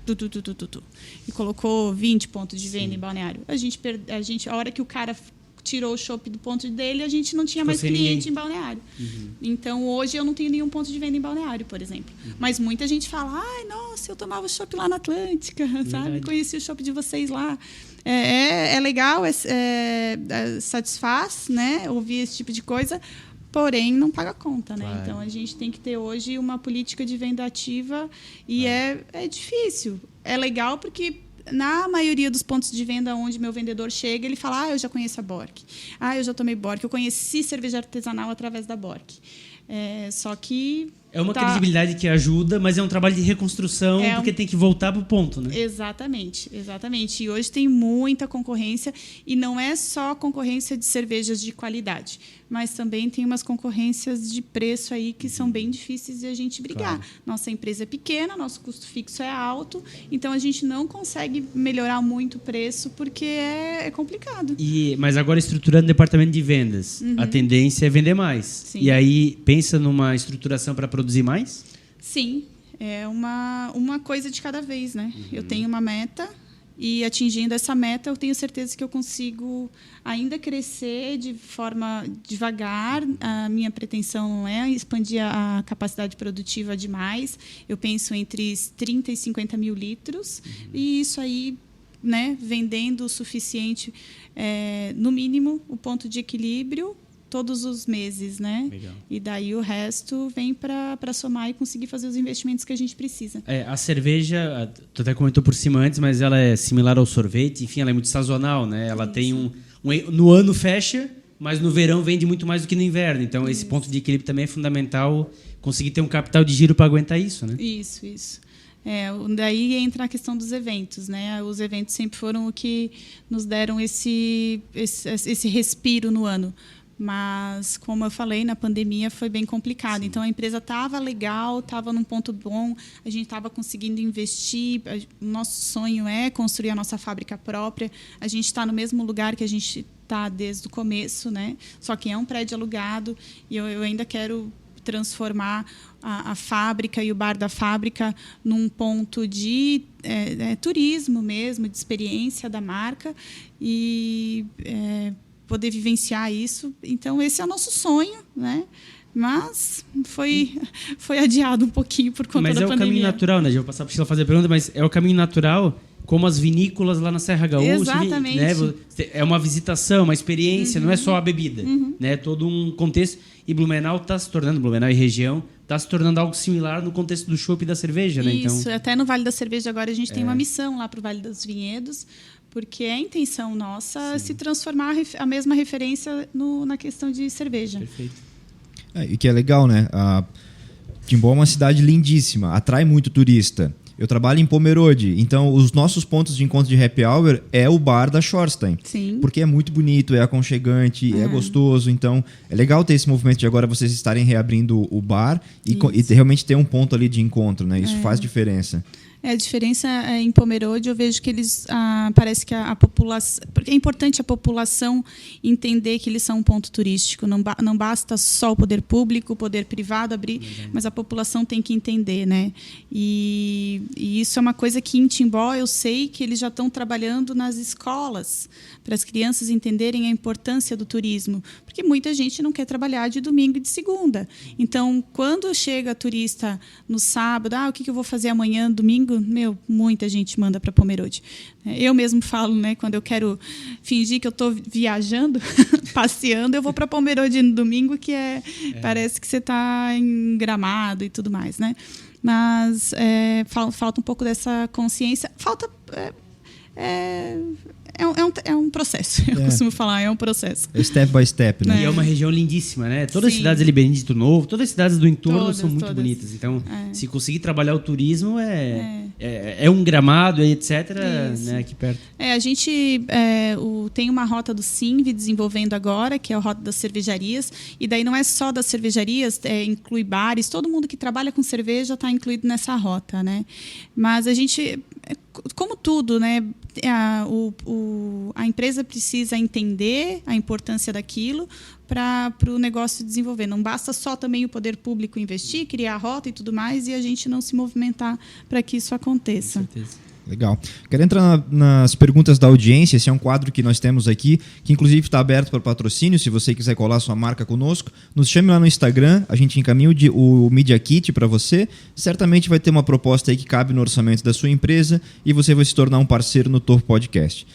e colocou 20 pontos de venda em Balneário. A hora que o cara tirou o chopp do ponto dele, a gente não tinha mais cliente em Balneário. Então, hoje, eu não tenho nenhum ponto de venda em Balneário, por exemplo. Mas muita gente fala, nossa, eu tomava o chopp lá na Atlântica, sabe? Conheci o chopp de vocês lá. É legal, satisfaz, né? Ouvir esse tipo de coisa, porém, não paga conta, né? Claro. Então, a gente tem que ter hoje uma política de venda ativa e é difícil. É legal porque... Na maioria dos pontos de venda onde meu vendedor chega, ele fala, eu já conheço a Bork. Eu já tomei Bork. Eu conheci cerveja artesanal através da Bork. Só que É uma credibilidade que ajuda, mas é um trabalho de reconstrução, porque tem que voltar para o ponto, né? Exatamente. E hoje tem muita concorrência, e não é só concorrência de cervejas de qualidade, mas também tem umas concorrências de preço aí que são bem difíceis de a gente brigar. Claro. Nossa empresa é pequena, nosso custo fixo é alto, então a gente não consegue melhorar muito o preço porque é complicado. Mas agora, estruturando o departamento de vendas, a tendência é vender mais. Sim. E aí, pensa numa estruturação para produzir mais? Sim, é uma coisa de cada vez, né? Eu tenho uma meta, e atingindo essa meta eu tenho certeza que eu consigo ainda crescer de forma devagar. A minha pretensão não é expandir a capacidade produtiva demais. Eu penso entre 30 e 50 mil litros, e isso aí, né, vendendo o suficiente, no mínimo o ponto de equilíbrio todos os meses, né? Legal. E daí o resto vem para somar e conseguir fazer os investimentos que a gente precisa. A cerveja, tu até comentou por cima antes, mas ela é similar ao sorvete, enfim, ela é muito sazonal, né? Ela tem no ano fecha, mas no verão vende muito mais do que no inverno. Então, esse ponto de equilíbrio também é fundamental, conseguir ter um capital de giro para aguentar isso, né? Isso. Daí entra a questão dos eventos, né? Os eventos sempre foram o que nos deram esse respiro no ano. Mas, como eu falei, na pandemia foi bem complicado. Sim. Então, a empresa estava legal, estava num ponto bom, a gente estava conseguindo investir. O nosso sonho é construir a nossa fábrica própria. A gente está no mesmo lugar que a gente está desde o começo, né? Só que é um prédio alugado, e eu ainda quero transformar a fábrica e o bar da fábrica num ponto de turismo mesmo, de experiência da marca, e poder vivenciar isso. Então, esse é o nosso sonho, né? Mas foi adiado um pouquinho por conta da pandemia. Mas é o caminho natural, né? Já vou passar para Sheila fazer a pergunta, mas é o caminho natural, como as vinícolas lá na Serra Gaúcha. Exatamente. Né? É uma visitação, uma experiência, não é só a bebida. Né? Todo um contexto. E Blumenau e região, está se tornando algo similar no contexto do chopp e da cerveja, né? Isso, então, até no Vale da Cerveja agora a gente tem uma missão lá para o Vale dos Vinhedos, porque é a intenção nossa se transformar a mesma referência na questão de cerveja. Perfeito. E que é legal, né? Timbó é uma cidade lindíssima, atrai muito turista. Eu trabalho em Pomerode, então os nossos pontos de encontro de happy hour é o bar da Schorstein. Sim. Porque é muito bonito, é aconchegante, é gostoso. Então é legal ter esse movimento de agora vocês estarem reabrindo o bar e realmente ter um ponto ali de encontro, né? Isso faz diferença. A diferença em Pomerode, eu vejo que eles parece que a população, porque é importante a população entender que eles são um ponto turístico. Não basta só o poder público, o poder privado abrir, mas a população tem que entender, né? E isso é uma coisa que em Timbó eu sei que eles já estão trabalhando nas escolas para as crianças entenderem a importância do turismo, porque muita gente não quer trabalhar de domingo e de segunda. Então, quando chega turista no sábado, o que eu vou fazer amanhã, domingo? Muita gente manda para Pomerode. Eu mesmo falo, né, quando eu quero fingir que eu estou viajando, passeando, eu vou para Pomerode no domingo, que parece que você está em Gramado e tudo mais, né? Mas falta um pouco dessa consciência. Falta... É um processo, eu costumo falar, é um processo. Step by step, né? E é uma região lindíssima, né? Todas as cidades ali, Benedito Novo, todas as cidades do entorno são muito bonitas. Então, se conseguir trabalhar o turismo, é um Gramado, etc., né, aqui perto. A gente tem uma rota do Sinv desenvolvendo agora, que é a rota das cervejarias, e daí não é só das cervejarias, inclui bares, todo mundo que trabalha com cerveja está incluído nessa rota, né? Mas a gente, como tudo, né? A empresa precisa entender a importância daquilo para o negócio desenvolver. Não basta só também o poder público investir, criar a rota e tudo mais, e a gente não se movimentar para que isso aconteça. Com certeza. Legal. Quero entrar nas perguntas da audiência. Esse é um quadro que nós temos aqui, que inclusive está aberto para patrocínio. Se você quiser colar sua marca conosco, nos chame lá no Instagram. A gente encaminha o Media Kit para você. Certamente vai ter uma proposta aí que cabe no orçamento da sua empresa e você vai se tornar um parceiro no Topo Podcast.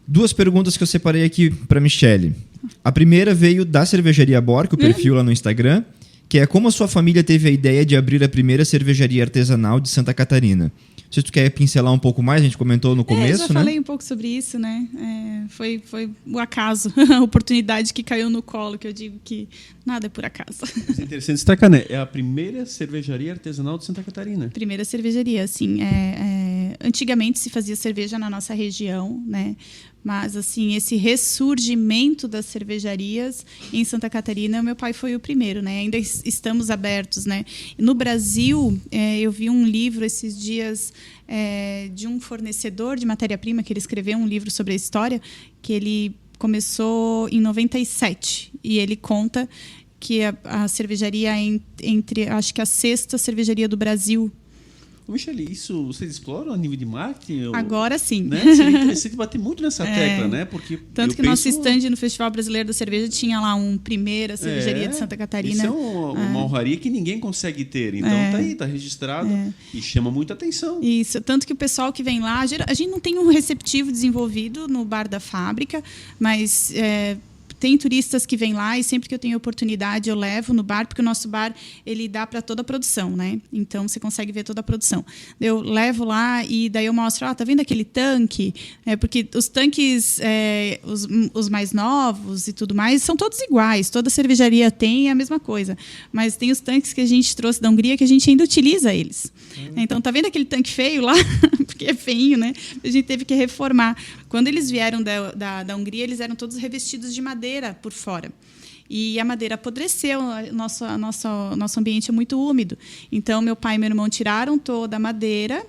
2 perguntas que eu separei aqui para Michele. A primeira veio da Cervejaria Bork, o perfil lá no Instagram, que é como a sua família teve a ideia de abrir a primeira cervejaria artesanal de Santa Catarina. Se tu quer pincelar um pouco mais, a gente comentou no começo, já falei um pouco sobre isso, né? Foi o acaso, a oportunidade que caiu no colo, que eu digo que nada é por acaso. É interessante destacar, né? É a primeira cervejaria artesanal de Santa Catarina. Primeira cervejaria, sim. Antigamente se fazia cerveja na nossa região, né? Mas, assim, esse ressurgimento das cervejarias em Santa Catarina, meu pai foi o primeiro, né? Ainda estamos abertos, né? No Brasil, eu vi um livro esses dias de um fornecedor de matéria-prima, que ele escreveu um livro sobre a história, que ele começou em 97. E ele conta que a cervejaria entre, acho que a 6ª cervejaria do Brasil. Michele, isso vocês exploram a nível de marketing? Agora sim. Né? Seria interessante bater muito nessa tecla, né? Porque tanto que nosso stand no Festival Brasileiro da Cerveja tinha lá primeira cervejaria de Santa Catarina. Isso é uma honraria que ninguém consegue ter. Então tá aí, tá registrado e chama muita atenção. Isso, tanto que o pessoal que vem lá, a gente não tem um receptivo desenvolvido no bar da fábrica, mas tem turistas que vêm lá e sempre que eu tenho oportunidade eu levo no bar, porque o nosso bar ele dá para toda a produção, né? Então você consegue ver toda a produção. Eu levo lá e daí eu mostro, tá vendo aquele tanque? Porque os tanques, os mais novos e tudo mais, são todos iguais. Toda cervejaria tem a mesma coisa. Mas tem os tanques que a gente trouxe da Hungria que a gente ainda utiliza eles. Então, tá vendo aquele tanque feio lá? Porque é feinho, né? A gente teve que reformar. Quando eles vieram da Hungria, eles eram todos revestidos de madeira por fora. E a madeira apodreceu, nosso ambiente é muito úmido. Então, meu pai e meu irmão tiraram toda a madeira,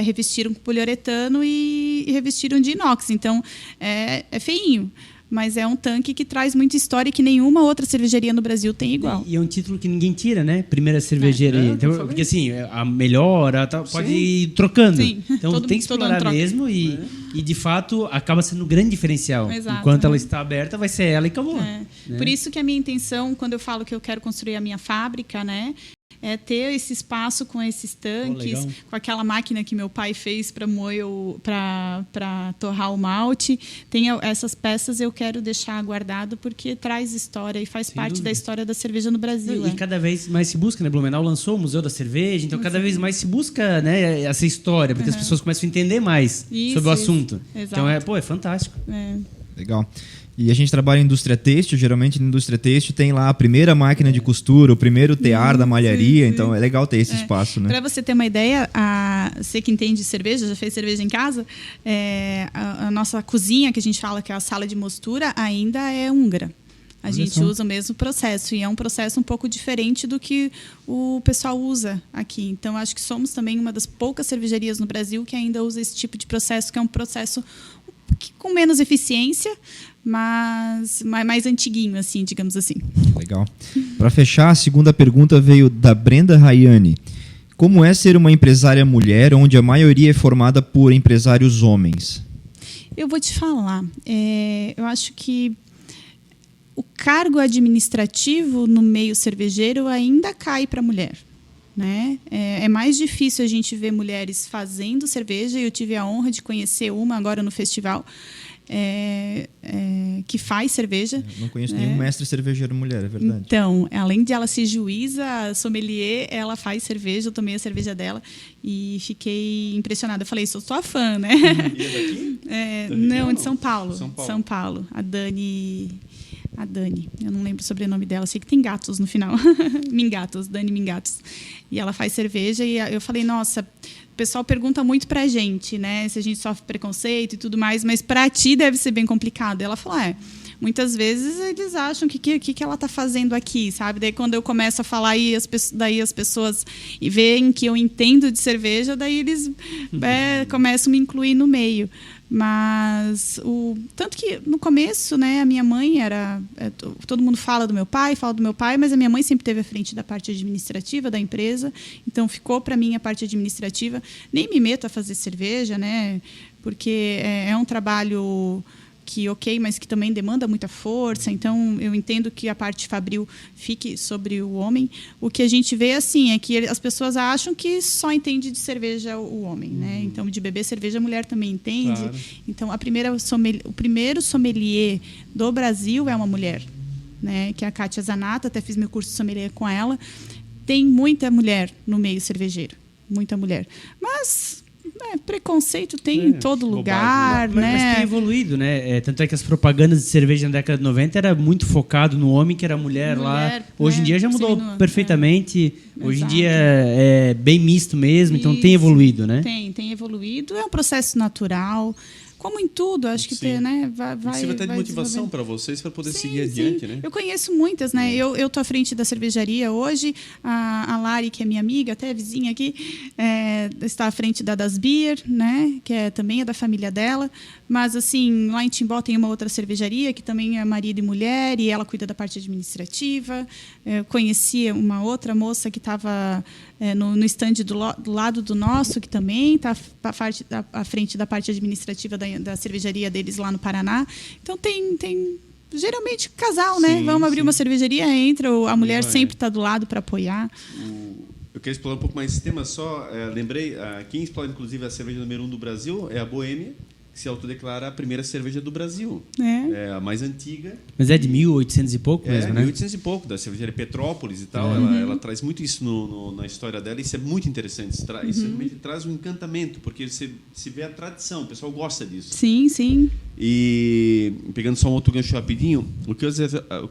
revestiram com poliuretano e revestiram de inox. Então, é feinho. Mas é um tanque que traz muita história e que nenhuma outra cervejaria no Brasil tem igual. E é um título que ninguém tira, né? Primeira cervejaria. Então, porque assim, a melhor, pode ir trocando. Sim. Então tem que explorar mesmo e de fato acaba sendo um grande diferencial. Exato, enquanto ela está aberta, vai ser ela e acabou. Né? Por isso que a minha intenção, quando eu falo que eu quero construir a minha fábrica, né? É ter esse espaço com esses tanques, com aquela máquina que meu pai fez para moer, para torrar o malte. Essas peças eu quero deixar guardado porque traz história e faz parte da história da cerveja no Brasil. E cada vez mais se busca, né? Blumenau lançou o Museu da Cerveja, então cada vez mais se busca, né, essa história, porque as pessoas começam a entender mais sobre o assunto. Então é fantástico. Legal. E a gente trabalha em indústria têxtil, geralmente na indústria têxtil tem lá a primeira máquina de costura, o primeiro tear da malharia, então é legal ter esse espaço, né? Para você ter uma ideia, você que entende cerveja, já fez cerveja em casa, a nossa cozinha, que a gente fala que é a sala de mostura, ainda é húngara. A gente usa o mesmo processo e é um processo um pouco diferente do que o pessoal usa aqui. Então, acho que somos também uma das poucas cervejarias no Brasil que ainda usa esse tipo de processo, que é um processo com menos eficiência, mas mais antiguinho, assim, digamos assim. Legal. Para fechar, a segunda pergunta veio da Brenda Rayane. Como é ser uma empresária mulher, onde a maioria é formada por empresários homens? Eu vou te falar. Eu acho que o cargo administrativo no meio cervejeiro ainda cai para a mulher. Né? É mais difícil a gente ver mulheres fazendo cerveja, e eu tive a honra de conhecer uma agora no festival que faz cerveja. Não conheço nenhum mestre cervejeiro mulher, é verdade. Então, além de ela ser juíza, sommelier, ela faz cerveja, eu tomei a cerveja dela e fiquei impressionada. Eu falei, sou sua fã, né? E é daqui? Não, de São Paulo. São Paulo. A Dani, eu não lembro o sobrenome dela, sei que tem gatos no final. Mingatos, Dani Mingatos. E ela faz cerveja e eu falei, nossa, o pessoal pergunta muito pra gente, né, se a gente sofre preconceito e tudo mais, mas pra ti deve ser bem complicado. Ela falou, muitas vezes eles acham que ela tá fazendo aqui, sabe? Daí quando eu começo a falar, daí as pessoas veem que eu entendo de cerveja, daí eles começam a me incluir no meio. Mas tanto que no começo, né, a minha mãe todo mundo fala do meu pai, mas a minha mãe sempre esteve à frente da parte administrativa da empresa, então ficou para mim a parte administrativa. Nem me meto a fazer cerveja, né, porque é um trabalho que mas que também demanda muita força, então eu entendo que a parte fabril fique sobre o homem. O que a gente vê assim é que as pessoas acham que só entende de cerveja o homem, né? Então de beber cerveja a mulher também entende. Claro. Então o primeiro sommelier do Brasil é uma mulher, né? Que é a Kátia Zanata, até fiz meu curso de sommelier com ela. Tem muita mulher no meio cervejeiro, muita mulher. Mas preconceito tem em todo lugar, bobagem, né? Mas tem evoluído, né? Tanto é que as propagandas de cerveja na década de 90 era muito focado no homem, que era mulher lá. Hoje em dia já mudou perfeitamente. Hoje em dia é bem misto mesmo, então tem evoluído, né? Tem evoluído. É um processo natural. Como em tudo, acho que tem, né? Vai até de motivação para vocês para poder seguir adiante, né? Eu conheço muitas, né? Eu tô à frente da cervejaria hoje. A Lari, que é minha amiga, até vizinha aqui, está à frente da Das Beer, né? Que também é da família dela. Mas, assim, lá em Timbó tem uma outra cervejaria que também é marido e mulher, e ela cuida da parte administrativa. Eu conheci uma outra moça que estava no stand do lado do nosso, que também está à frente da parte administrativa da cervejaria deles lá no Paraná. Então, tem geralmente casal, né? Vamos abrir uma cervejaria, entra, a mulher sempre está do lado para apoiar. Eu quero explorar um pouco mais esse tema, só lembrei, quem explora inclusive a cerveja número 1 do Brasil é a Boêmia, que se autodeclara a primeira cerveja do Brasil. É a mais antiga. Mas é de 1800 e pouco mesmo, né? 1800 e pouco, da cervejaria Petrópolis e tal. Ela traz muito isso na história dela, e isso é muito interessante. Isso realmente traz um encantamento, porque você vê a tradição, o pessoal gosta disso. Sim. E pegando só um outro gancho rapidinho, o que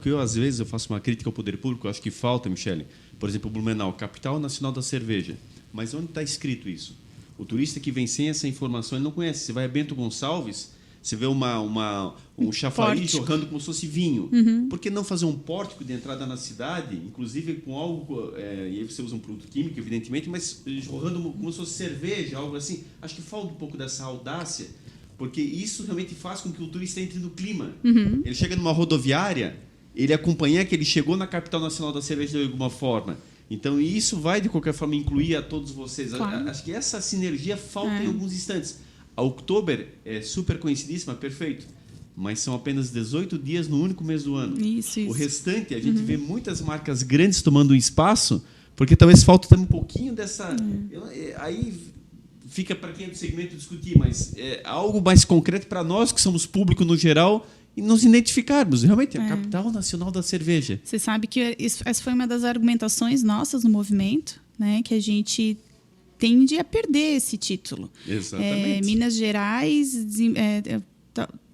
eu às vezes eu faço uma crítica ao poder público, eu acho que falta, Michele. Por exemplo, Blumenau, capital nacional da cerveja. Mas onde está escrito isso? O turista que vem sem essa informação, ele não conhece. Você vai a Bento Gonçalves, você vê um chafariz jorrando como se fosse vinho. Por que não fazer um pórtico de entrada na cidade, inclusive com algo... e aí você usa um produto químico, evidentemente, mas jorrando como se fosse cerveja, algo assim. Acho que falta um pouco dessa audácia, porque isso realmente faz com que o turista entre no clima. Ele chega numa rodoviária, ele acompanha que ele chegou na capital nacional da cerveja de alguma forma. Então, isso vai, de qualquer forma, incluir a todos vocês. Claro. Acho que essa sinergia falta em alguns instantes. A Oktober é super conhecidíssima, perfeito. Mas são apenas 18 dias no único mês do ano. Isso. O restante, a gente vê muitas marcas grandes tomando um espaço, porque talvez falta também um pouquinho dessa... Aí fica para quem é do segmento discutir, mas é algo mais concreto para nós, que somos público no geral... E nos identificarmos, realmente, a capital nacional da cerveja. Você sabe que essa foi uma das argumentações nossas no movimento, né? Que a gente tende a perder esse título. Exatamente. Minas Gerais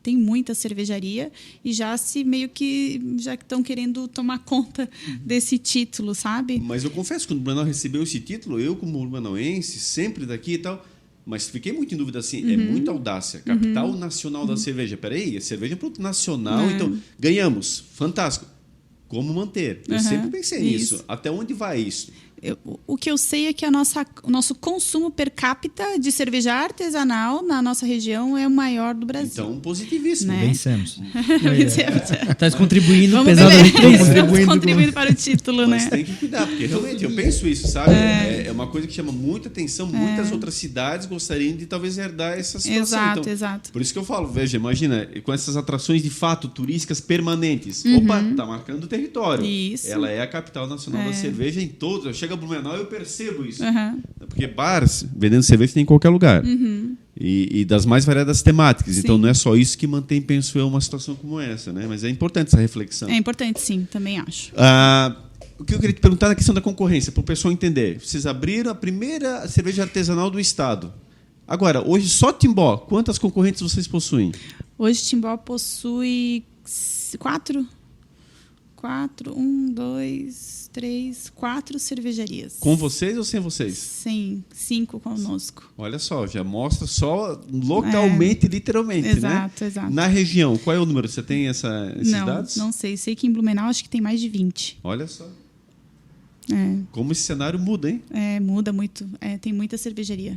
tem muita cervejaria e já estão querendo tomar conta desse título, sabe? Mas eu confesso, quando o Blumenau recebeu esse título, eu como blumenauense, sempre daqui e tal... Mas fiquei muito em dúvida assim, é muita audácia. Capital nacional da cerveja. Peraí, a cerveja é um produto nacional, então ganhamos, fantástico. Como manter? Eu sempre pensei nisso. Até onde vai isso? O que eu sei é que o nosso consumo per capita de cerveja artesanal na nossa região é o maior do Brasil. Então, positivíssimo. Né? Vencemos. Está contribuindo Vamos pesadamente. Estamos contribuindo para o título, Mas né? tem que cuidar, porque realmente eu penso isso, sabe? É uma coisa que chama muita atenção. Muitas outras cidades gostariam de talvez herdar essa situação. Exato. Por isso que eu falo, veja, imagina, com essas atrações de fato turísticas permanentes. Opa, está marcando o território. Isso. Ela é a capital nacional da cerveja em todos. Chega a Blumenau, eu percebo isso. Porque bares vendendo cerveja tem em qualquer lugar. E das mais variadas temáticas. Sim. Então não é só isso que mantém, penso eu, uma situação como essa, né? Mas é importante essa reflexão. É importante, sim, também acho. O que eu queria te perguntar na questão da concorrência, para o pessoal entender. Vocês abriram a primeira cerveja artesanal do estado. Agora, hoje só Timbó, quantas concorrentes vocês possuem? Hoje Timbó possui 4 cervejarias. Com vocês ou sem vocês? Sim, 5 conosco. Olha só, já mostra só localmente, literalmente, exato, né? Exato. Na região, qual é o número? Você tem esses dados? Não sei. Sei que em Blumenau acho que tem mais de 20. Olha só. Como esse cenário muda, hein? Muda muito. Tem muita cervejaria.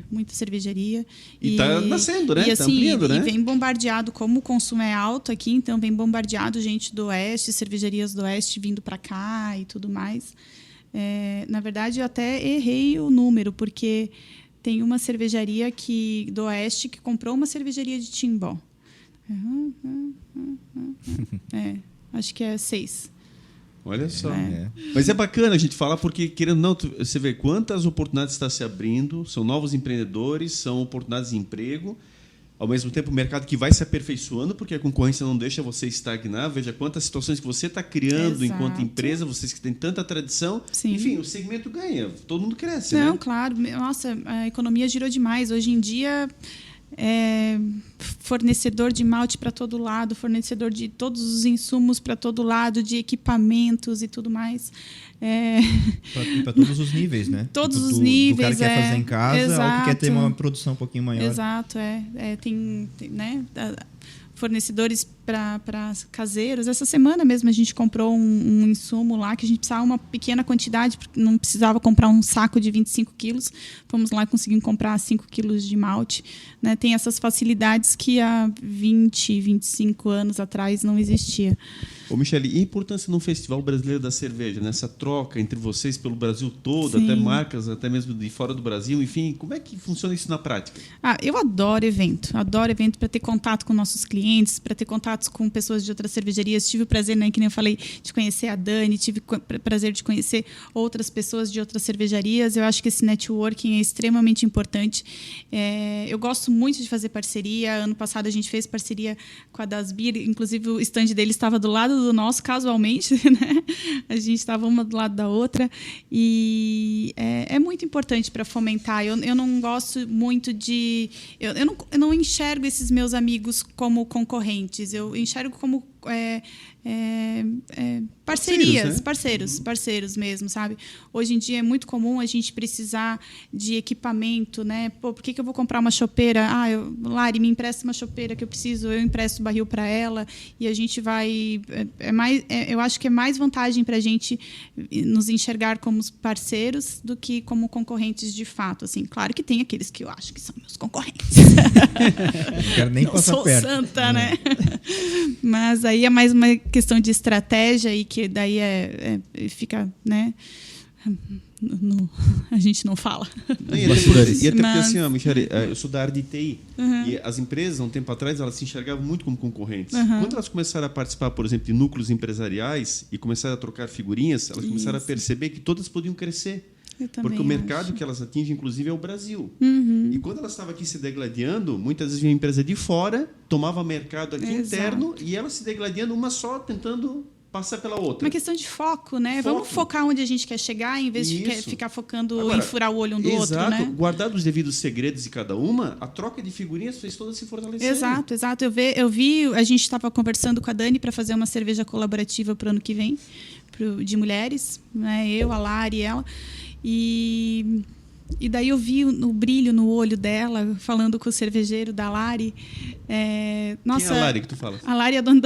E está nascendo, né? Está assim, ampliando, né? E vem bombardeado, como o consumo é alto aqui, então vem bombardeado gente do Oeste, cervejarias do Oeste vindo para cá e tudo mais. Na verdade, eu até errei o número, porque tem uma cervejaria do Oeste que comprou uma cervejaria de Timbó. Acho que é 6. Olha só. Mas é bacana a gente falar, porque, querendo ou não, você vê quantas oportunidades estão se abrindo, são novos empreendedores, são oportunidades de emprego. ao mesmo tempo um mercado que vai se aperfeiçoando, porque a concorrência não deixa você estagnar. Veja quantas situações que você está criando enquanto empresa, vocês que têm tanta tradição. Sim. Enfim, o segmento ganha, todo mundo cresce. Não, né? claro. Nossa, a economia girou demais. Hoje em dia, fornecedor de malte para todo lado, fornecedor de todos os insumos para todo lado, de equipamentos e tudo mais. Para todos os níveis, né? Todos os níveis. Do cara que quer fazer em casa, exato. ou que quer ter uma produção um pouquinho maior. Exato, tem né, fornecedores para caseiros. Essa semana mesmo a gente comprou um insumo lá que a gente precisava uma pequena quantidade, porque não precisava comprar um saco de 25 quilos. Fomos lá e conseguimos comprar 5 quilos de malte. Né? Tem essas facilidades que há 20, 25 anos atrás não existia. Ô, Michele, e a importância no Festival Brasileiro da Cerveja, nessa troca entre vocês pelo Brasil todo, Sim. até marcas, até mesmo de fora do Brasil, enfim, como é que funciona isso na prática? Eu adoro evento para ter contato com nossos clientes, para ter contatos com pessoas de outras cervejarias. Tive o prazer, né, que nem eu falei, de conhecer a Dani, tive o prazer de conhecer outras pessoas de outras cervejarias. Eu acho que esse networking é extremamente importante. Eu gosto muito de fazer parceria. Ano passado a gente fez parceria com a Das Beer, inclusive o stand dele estava do lado do nosso, casualmente, né? A gente estava uma do lado da outra e é muito importante para fomentar. Eu não gosto muito de... Eu não enxergo esses meus amigos como concorrentes, eu enxergo como parcerias, parceiros mesmo, sabe? Hoje em dia é muito comum a gente precisar de equipamento, né? Por que eu vou comprar uma chopeira? Lari, me empresta uma chopeira que eu preciso, eu empresto o barril para ela e a gente vai... eu acho que é mais vantagem para a gente nos enxergar como parceiros do que como concorrentes de fato. Assim, claro que tem aqueles que eu acho que são meus concorrentes. Não quero nem passar perto. Sou santa, né? Mas aí é mais uma questão de estratégia e que daí fica, né? A gente não fala. E até porque assim, ó, Michele, eu sou da área de TI e as empresas, há um tempo atrás, elas se enxergavam muito como concorrentes. Quando elas começaram a participar, por exemplo, de núcleos empresariais e começaram a trocar figurinhas, elas começaram a perceber que todas podiam crescer. Porque o mercado que elas atingem, inclusive, é o Brasil. E quando elas estavam aqui se degladiando, muitas vezes vinha uma empresa de fora, tomava mercado aqui interno e elas se degladiando, uma só tentando passar pela outra. Uma questão de foco, né? Vamos focar onde a gente quer chegar, em vez de ficar focando em furar o olho um do outro, né? Guardado os devidos segredos de cada uma, a troca de figurinhas fez toda se fortalecer. Exato. Eu vi, a gente estava conversando com a Dani para fazer uma cerveja colaborativa para o ano que vem, de mulheres, né? Eu, a Lari e ela. E daí eu vi o brilho no olho dela, falando com o cervejeiro da Lari. Nossa, quem é a Lari que tu fala? A Lari é a dona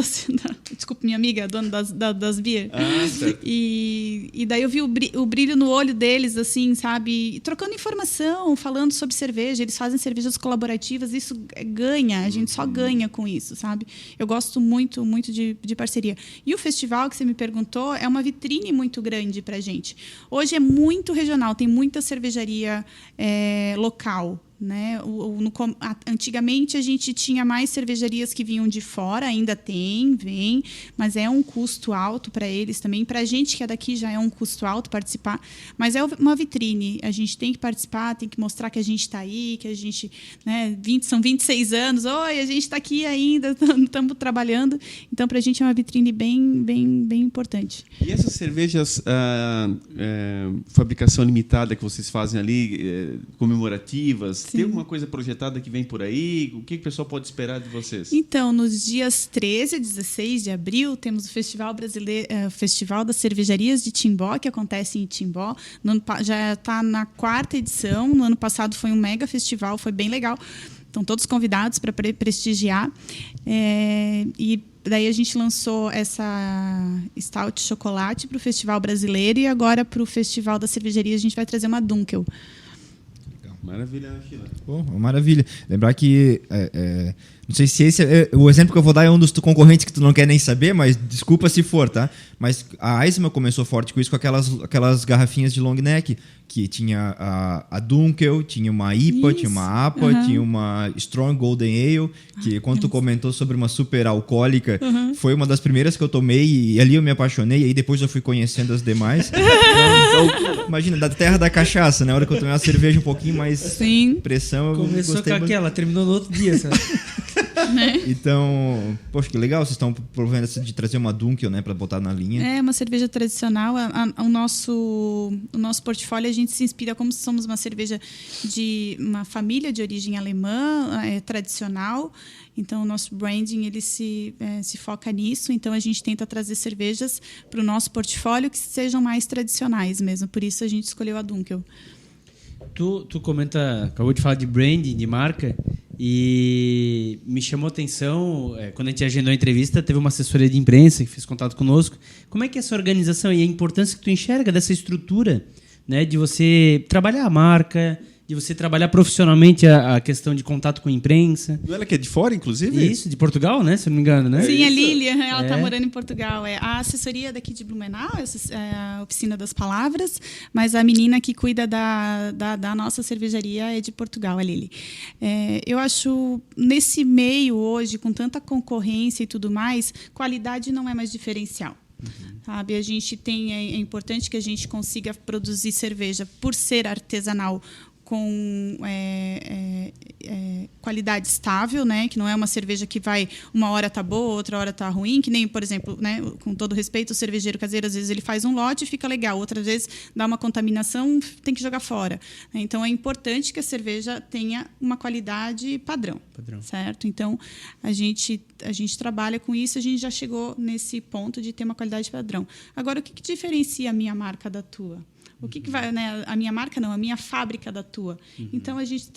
desculpa, minha amiga, a dona das Beer. Certo. E daí eu vi o brilho no olho deles, assim, sabe? Trocando informação, falando sobre cerveja. Eles fazem cervejas colaborativas, isso ganha, a gente só ganha com isso, sabe? Eu gosto muito, muito de parceria. E o festival que você me perguntou é uma vitrine muito grande pra gente. Hoje é muito regional, tem muita cervejaria local. Né? Antigamente a gente tinha mais cervejarias que vinham de fora, ainda vem, mas é um custo alto para eles também. Para a gente que é daqui já é um custo alto participar, mas é uma vitrine. A gente tem que participar, tem que mostrar que a gente está aí, que a gente, né, são 26 anos, a gente está aqui ainda, estamos trabalhando. Então, para a gente é uma vitrine bem, bem, bem importante. E essas cervejas fabricação limitada que vocês fazem ali, comemorativas, Sim. Tem alguma coisa projetada que vem por aí? O que o pessoal pode esperar de vocês? Então, nos dias 13 e 16 de abril, temos o Festival Festival das Cervejarias de Timbó, que acontece em Timbó. Já está na 4ª edição. No ano passado foi um mega festival, foi bem legal. Estão todos convidados para prestigiar. E daí a gente lançou essa Stout Chocolate para o Festival Brasileiro e agora para o Festival das Cervejarias a gente vai trazer uma Dunkel. Maravilha, Sheila. Maravilha. Lembrar que... não sei se esse o exemplo que eu vou dar é um dos concorrentes que tu não quer nem saber, mas desculpa se for, tá? Mas a Eisenbahn começou forte com isso, com aquelas garrafinhas de long neck, que tinha a Dunkel, tinha uma IPA, tinha uma APA, tinha uma Strong Golden Ale, que quando tu comentou sobre uma super alcoólica, foi uma das primeiras que eu tomei e ali eu me apaixonei, e aí depois eu fui conhecendo as demais. Então, imagina, da terra da cachaça, né? Na hora que eu tomei uma cerveja um pouquinho mais mas Sim. Pressão, eu começou gostei com aquela, terminou no outro dia, sabe? Né? Então, poxa, que legal, vocês estão provando de trazer uma Dunkel, né, para botar na linha. É uma cerveja tradicional. O nosso portfólio, a gente se inspira, como somos uma cerveja de uma família de origem alemã, tradicional. Então, o nosso branding ele se foca nisso. Então, a gente tenta trazer cervejas para o nosso portfólio que sejam mais tradicionais mesmo. Por isso, a gente escolheu a Dunkel. Tu acabou de falar de branding, de marca, e me chamou a atenção, quando a gente agendou a entrevista, teve uma assessoria de imprensa que fez contato conosco. Como é que é essa organização e a importância que tu enxerga dessa estrutura, né, de você trabalhar a marca, de você trabalhar profissionalmente a questão de contato com a imprensa? Ela que é de fora, inclusive? Isso, de Portugal, né? Se eu não me engano, né? Sim, a Lilian, ela está morando em Portugal. A assessoria daqui de Blumenau, a Oficina das Palavras, mas a menina que cuida da nossa cervejaria é de Portugal, a Lili. Eu acho, nesse meio hoje, com tanta concorrência e tudo mais, qualidade não é mais diferencial. Sabe? A gente é importante que a gente consiga produzir cerveja por ser artesanal, com qualidade estável, né? Que não é uma cerveja que vai uma hora tá boa, outra hora tá ruim, que nem, por exemplo, né? Com todo respeito, o cervejeiro caseiro, às vezes ele faz um lote e fica legal, outras vezes dá uma contaminação, tem que jogar fora. Então, é importante que a cerveja tenha uma qualidade padrão. Certo? Então, a gente trabalha com isso, a gente já chegou nesse ponto de ter uma qualidade padrão. Agora, o que diferencia a minha marca da tua? O que vai, né? A minha marca não, a minha fábrica da tua. Então, a gente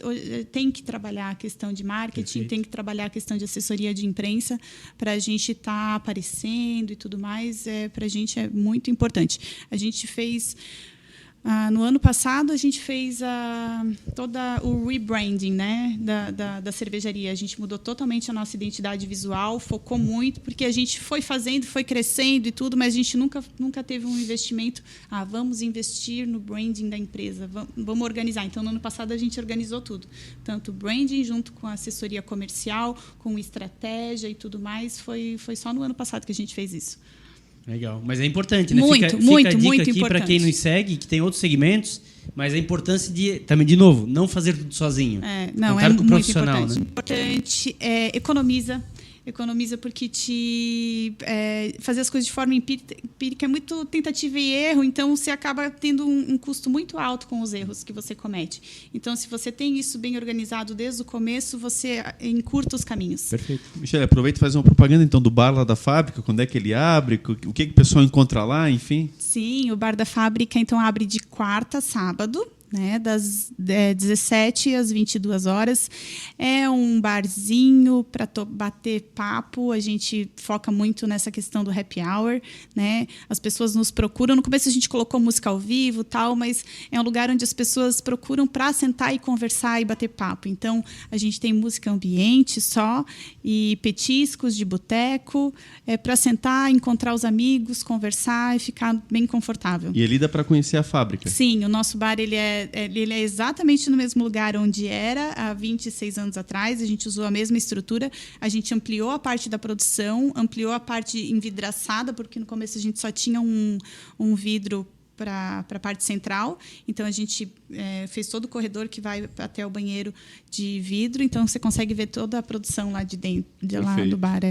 tem que trabalhar a questão de marketing, tem que trabalhar a questão de assessoria de imprensa para a gente estar aparecendo e tudo mais. Para a gente é muito importante. A gente fez... no ano passado, a gente fez todo o rebranding, né, da cervejaria. A gente mudou totalmente a nossa identidade visual, focou muito, porque a gente foi fazendo, foi crescendo e tudo, mas a gente nunca teve um investimento. Vamos investir no branding da empresa, vamos organizar. Então, no ano passado, a gente organizou tudo. Tanto o branding, junto com a assessoria comercial, com estratégia e tudo mais. Foi só no ano passado que a gente fez isso. Legal, mas é importante, né? Muito, fica a muito dica aqui para quem nos segue, que tem outros segmentos, mas a importância também, de novo, não fazer tudo sozinho. Contar com o profissional, importante. Né? Importante, economiza porque fazer as coisas de forma empírica é muito tentativa e erro, então você acaba tendo um custo muito alto com os erros que você comete. Então, se você tem isso bem organizado desde o começo, você encurta os caminhos. Perfeito. Michele, aproveita e faz uma propaganda então do bar lá da fábrica, quando é que ele abre, o que o pessoal encontra lá, enfim. Sim, o bar da fábrica então abre de quarta a sábado, né, das 17 às 22 horas. É um barzinho para bater papo. A gente foca muito nessa questão do happy hour, né? As pessoas nos procuram. No começo a gente colocou música ao vivo, tal, mas é um lugar onde as pessoas procuram para sentar e conversar e bater papo. Então, a gente tem música ambiente só e petiscos de boteco, para sentar, encontrar os amigos, conversar e ficar bem confortável. E ali dá para conhecer a fábrica. Sim, o nosso bar ele é exatamente no mesmo lugar onde era há 26 anos atrás. A gente usou a mesma estrutura. A gente ampliou a parte da produção, ampliou a parte envidraçada, porque no começo a gente só tinha um vidro para a parte central. Então, a gente fez todo o corredor que vai até o banheiro de vidro. Então, você consegue ver toda a produção lá de dentro, lá do bar.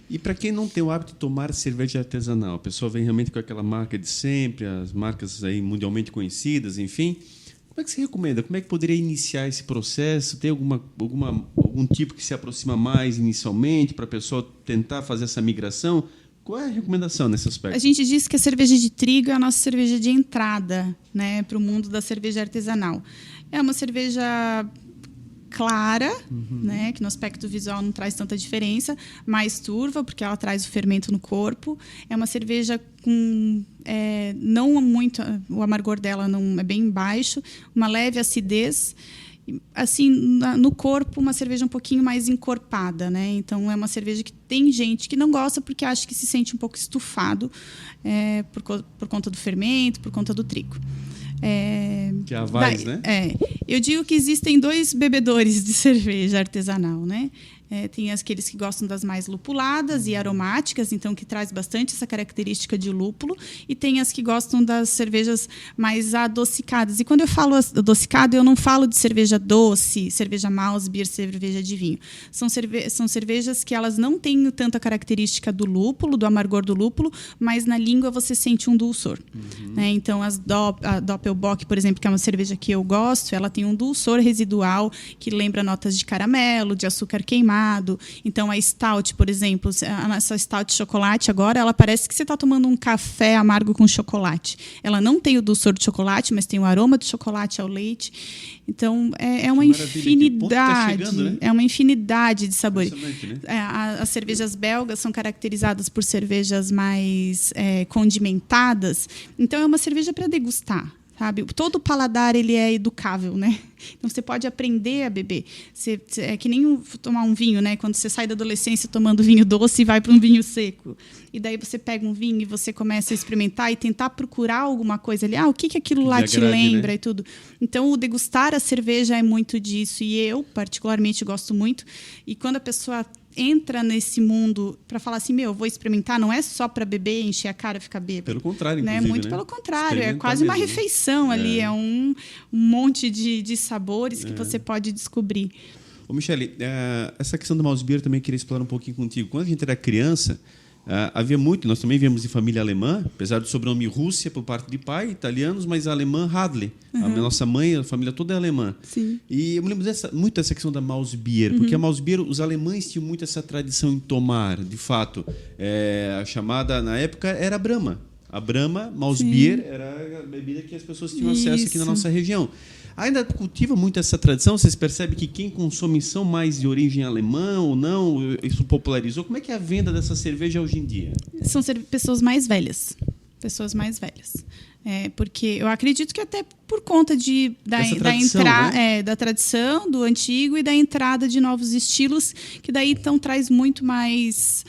E para quem não tem o hábito de tomar cerveja artesanal, a pessoa vem realmente com aquela marca de sempre, as marcas aí mundialmente conhecidas, enfim... Como é que você recomenda? Como é que poderia iniciar esse processo? Tem algum tipo que se aproxima mais inicialmente para a pessoa tentar fazer essa migração? Qual é a recomendação nesse aspecto? A gente diz que a cerveja de trigo é a nossa cerveja de entrada, né, para o mundo da cerveja artesanal. É uma cerveja clara, né, que no aspecto visual não traz tanta diferença, mais turva, porque ela traz o fermento no corpo. É uma cerveja com não muito, o amargor dela não é bem baixo, uma leve acidez. Assim, no corpo, uma cerveja um pouquinho mais encorpada, né? Então, é uma cerveja que tem gente que não gosta porque acha que se sente um pouco estufado por conta do fermento, por conta do trigo. Que é a Weiss, né? Eu digo que existem 2 bebedores de cerveja artesanal, né? Tem aqueles que gostam das mais lupuladas e aromáticas, então que traz bastante essa característica de lúpulo. E tem as que gostam das cervejas mais adocicadas. E quando eu falo adocicado, eu não falo de cerveja doce, cerveja mouse beer, cerveja de vinho. São cervejas que elas não têm tanta característica do lúpulo, do amargor do lúpulo, mas na língua você sente um dulçor. Né? Então, a Doppelbock, por exemplo, que é uma cerveja que eu gosto, ela tem um dulçor residual que lembra notas de caramelo, de açúcar queimado. Então, a Stout, por exemplo, a nossa Stout de chocolate agora, ela parece que você está tomando um café amargo com chocolate. Ela não tem o dulçor de chocolate, mas tem o aroma de chocolate ao leite. Então, é uma infinidade. Tá chegando, né? É uma infinidade de sabores. Né? As cervejas belgas são caracterizadas por cervejas mais condimentadas. Então, é uma cerveja para degustar. Sabe? Todo paladar ele é educável, né? Então você pode aprender a beber. É que nem tomar um vinho, né? Quando você sai da adolescência tomando vinho doce e vai para um vinho seco. E daí você pega um vinho e você começa a experimentar e tentar procurar alguma coisa ali. O que aquilo lá te lembra, né? E tudo. Então o degustar a cerveja é muito disso. E eu, particularmente, gosto muito. E quando a pessoa entra nesse mundo para falar assim, vou experimentar, não é só para beber, encher a cara e ficar bêbado. Pelo contrário, né? Inclusive. Muito pelo contrário, é quase uma refeição ali, é um monte de sabores que você pode descobrir. Ô, Michele, essa questão do mouse beer também queria explorar um pouquinho contigo. Quando a gente era criança, havia muito, nós também viemos de família alemã, apesar do sobrenome Rússia por parte de pai, italianos, mas a alemã Radler. A nossa mãe, a família toda é alemã. Sim. E eu me lembro muito dessa questão da mouse beer, porque a mouse beer, os alemães tinham muito essa tradição em tomar, de fato. A chamada, na época, era a Brahma. A Brahma, mouse beer, era a bebida que as pessoas tinham acesso aqui na nossa região. Ainda cultiva muito essa tradição? Vocês percebem que quem consome são mais de origem alemã ou não? Isso popularizou? Como é que é a venda dessa cerveja hoje em dia? São pessoas mais velhas. Pessoas mais velhas. Porque eu acredito que até por conta da tradição, do antigo e da entrada de novos estilos, que daí então traz muito mais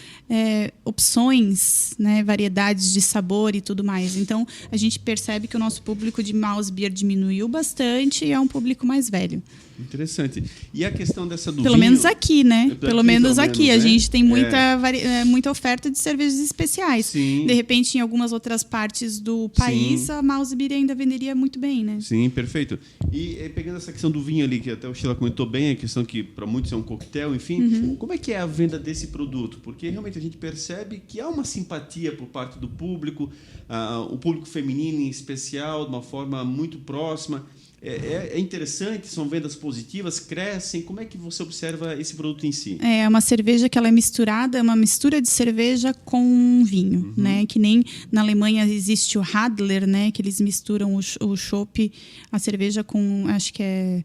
opções, né, variedades de sabor e tudo mais. Então, a gente percebe que o nosso público de mouse beer diminuiu bastante e é um público mais velho. Interessante. E a questão dessa do Pelo vinho? menos aqui, né? Pelo menos aqui. Né? A gente tem muita oferta de cervejas especiais. Sim. De repente, em algumas outras partes do país, a mouse beer ainda venderia muito bem, né? Sim, perfeito. E pegando essa questão do vinho ali, que até o Sheila comentou bem, a questão que para muitos é um coquetel, enfim, como é que é a venda desse produto? Porque realmente a gente percebe que há uma simpatia por parte do público, o público feminino em especial, de uma forma muito próxima. É interessante, são vendas positivas, crescem. Como é que você observa esse produto em si? É uma cerveja que ela é misturada, é uma mistura de cerveja com vinho, né? Que nem na Alemanha existe o Radler, né? Que eles misturam o chopp, a cerveja com, acho que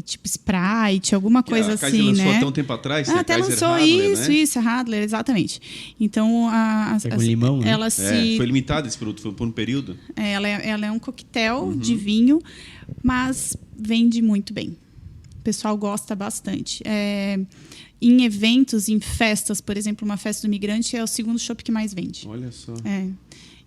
tipo Sprite, alguma coisa assim, né? Lançou até um tempo atrás, até lançou Radler, isso, a Radler, exatamente. Então, com limão, né? ela foi limitado esse produto, foi por um período. Ela é um coquetel de vinho, mas vende muito bem. O pessoal gosta bastante. Em eventos, em festas, por exemplo, uma festa do imigrante é o segundo chopp que mais vende. Olha só.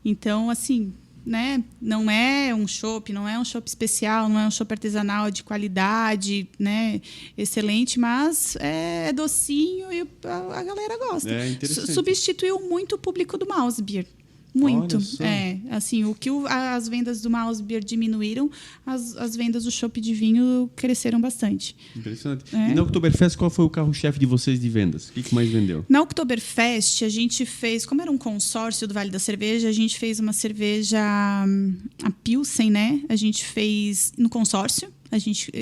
Então, assim, né? Não é um chopp, não é um chopp especial, não é um chopp artesanal de qualidade, né? Excelente, mas é docinho e a galera gosta. Substituiu muito o público do mouse beer. Muito. Assim, o que as vendas do mouse beer diminuíram, as vendas do chopp de vinho cresceram bastante. Interessante. E na Oktoberfest, qual foi o carro-chefe de vocês de vendas? O que mais vendeu? Na Oktoberfest, a gente fez, como era um consórcio do Vale da Cerveja, a gente fez uma cerveja, a Pilsen, né? A gente fez no consórcio. A gente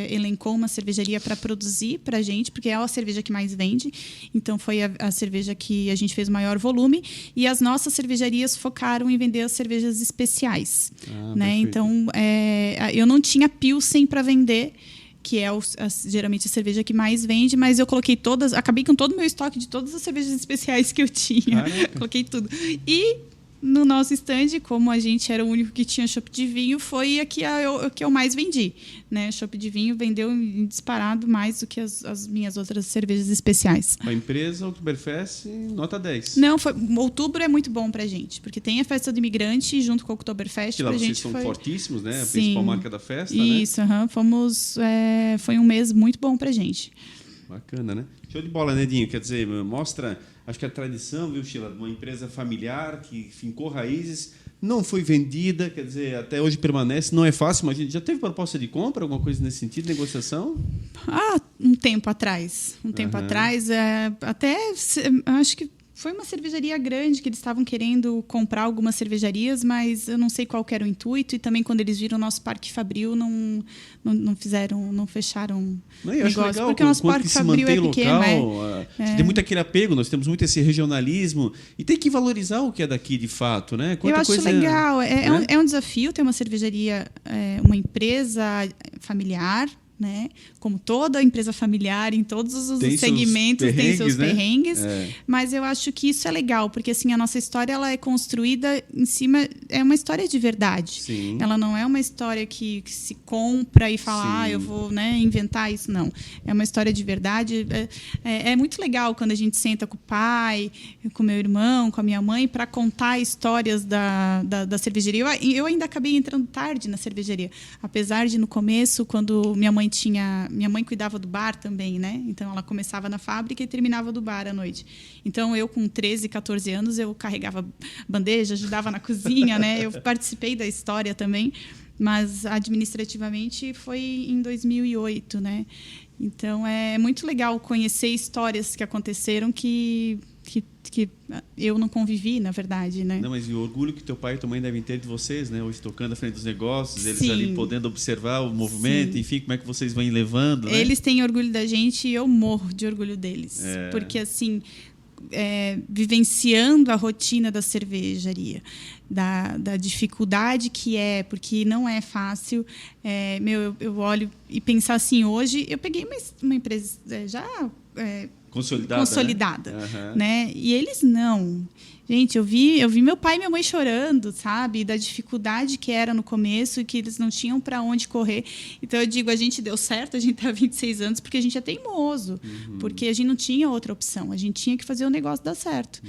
elencou uma cervejaria para produzir para a gente, porque é a cerveja que mais vende. Então, foi a cerveja que a gente fez o maior volume. E as nossas cervejarias focaram em vender as cervejas especiais. Né? Então, eu não tinha Pilsen para vender, que é geralmente a cerveja que mais vende, mas eu coloquei acabei com todo o meu estoque de todas as cervejas especiais que eu tinha. Coloquei tudo. E no nosso stand, como a gente era o único que tinha chopp de vinho, foi a que eu mais vendi. Né? Chopp de vinho vendeu disparado mais do que as minhas outras cervejas especiais. A empresa, Oktoberfest, nota 10. Não, outubro é muito bom pra gente, porque tem a festa do imigrante junto com o Oktoberfest. Que lá pra vocês gente são fortíssimos, né? A Sim. principal marca da festa, Isso, né? foi um mês muito bom pra gente. Bacana, né? Show de bola, Nedinho. Quer dizer, mostra, acho que a tradição, viu, Sheila, de uma empresa familiar que fincou raízes, não foi vendida, quer dizer, até hoje permanece, não é fácil, mas já teve proposta de compra, alguma coisa nesse sentido, negociação? Um tempo atrás. Acho que foi uma cervejaria grande que eles estavam querendo comprar algumas cervejarias, mas eu não sei qual que era o intuito. E também quando eles viram o nosso Parque Fabril, não fecharam negócio. Legal, porque o nosso Parque Fabril é pequeno. Tem muito aquele apego, nós temos muito esse regionalismo. E tem que valorizar o que é daqui de fato, né? Eu acho legal. É um desafio ter uma cervejaria, uma empresa familiar, né? Como toda empresa familiar, em todos os segmentos tem seus perrengues, mas eu acho que isso é legal, porque assim, a nossa história ela é construída em cima, é uma história de verdade. Sim. Ela não é uma história que se compra e fala, eu vou, né, inventar isso, não. É uma história de verdade. É muito legal quando a gente senta com o pai, com o meu irmão, com a minha mãe, para contar histórias da cervejaria. Eu ainda acabei entrando tarde na cervejaria, apesar de no começo, quando minha mãe cuidava do bar também, né? Então ela começava na fábrica e terminava do bar à noite. Então eu com 13, 14 anos eu carregava bandeja, ajudava na cozinha, né? Eu participei da história também, mas administrativamente foi em 2008, né? Então é muito legal conhecer histórias que aconteceram que eu não convivi, na verdade, né? Não, mas e o orgulho que teu pai e tua mãe devem ter de vocês, né? Hoje tocando à frente dos negócios, eles ali podendo observar o movimento, enfim, como é que vocês vão levando, né? Eles têm orgulho da gente e eu morro de orgulho deles. Porque, assim, vivenciando a rotina da cervejaria, da dificuldade que porque não é fácil. Eu olho e pensar assim, hoje eu peguei uma empresa já... consolidada, né? E eles não. Gente, eu vi meu pai e minha mãe chorando, sabe? Da dificuldade que era no começo e que eles não tinham para onde correr. Então, eu digo, a gente deu certo, a gente está há 26 anos porque a gente é teimoso. Porque a gente não tinha outra opção. A gente tinha que fazer o negócio dar certo.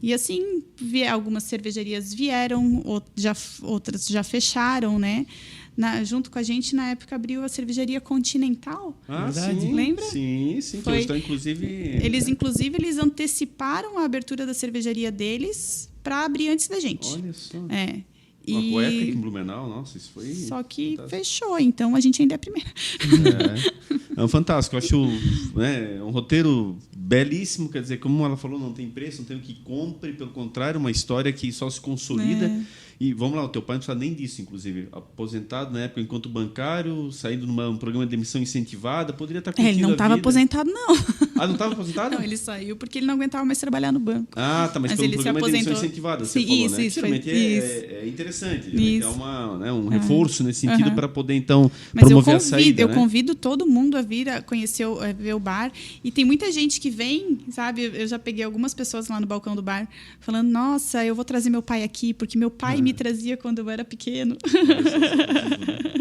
E assim, algumas cervejarias vieram, outras já fecharam, né? Junto com a gente, na época, abriu a cervejaria Continental. Sim. Lembra? Sim. Foi. Estão, inclusive... Eles anteciparam a abertura da cervejaria deles para abrir antes da gente. Olha só. Uma poeta aqui em Blumenau, nossa, isso foi... Só que fantástico. Fechou, então a gente ainda é a primeira. É fantástico, eu acho um roteiro belíssimo, quer dizer, como ela falou, não tem preço, não tem o que compre, pelo contrário, uma história que só se consolida. E vamos lá, o teu pai não precisa nem disso, inclusive. Aposentado na época enquanto bancário, saindo num programa de demissão incentivada, poderia estar curtindo a vida. Ele não estava aposentado, não. Não estava aposentado? Não, ele saiu porque ele não aguentava mais trabalhar no banco. Tá, mas pelo ele programa se aposentou. de demissão incentivada, você falou, né? Realmente é interessante. É um reforço nesse sentido para poder, então, promover a saída. Eu convido todo mundo a vir a conhecer, a ver o bar. E tem muita gente que vem, sabe? Eu já peguei algumas pessoas lá no balcão do bar falando, nossa, eu vou trazer meu pai aqui, porque meu pai me trazia quando eu era pequeno.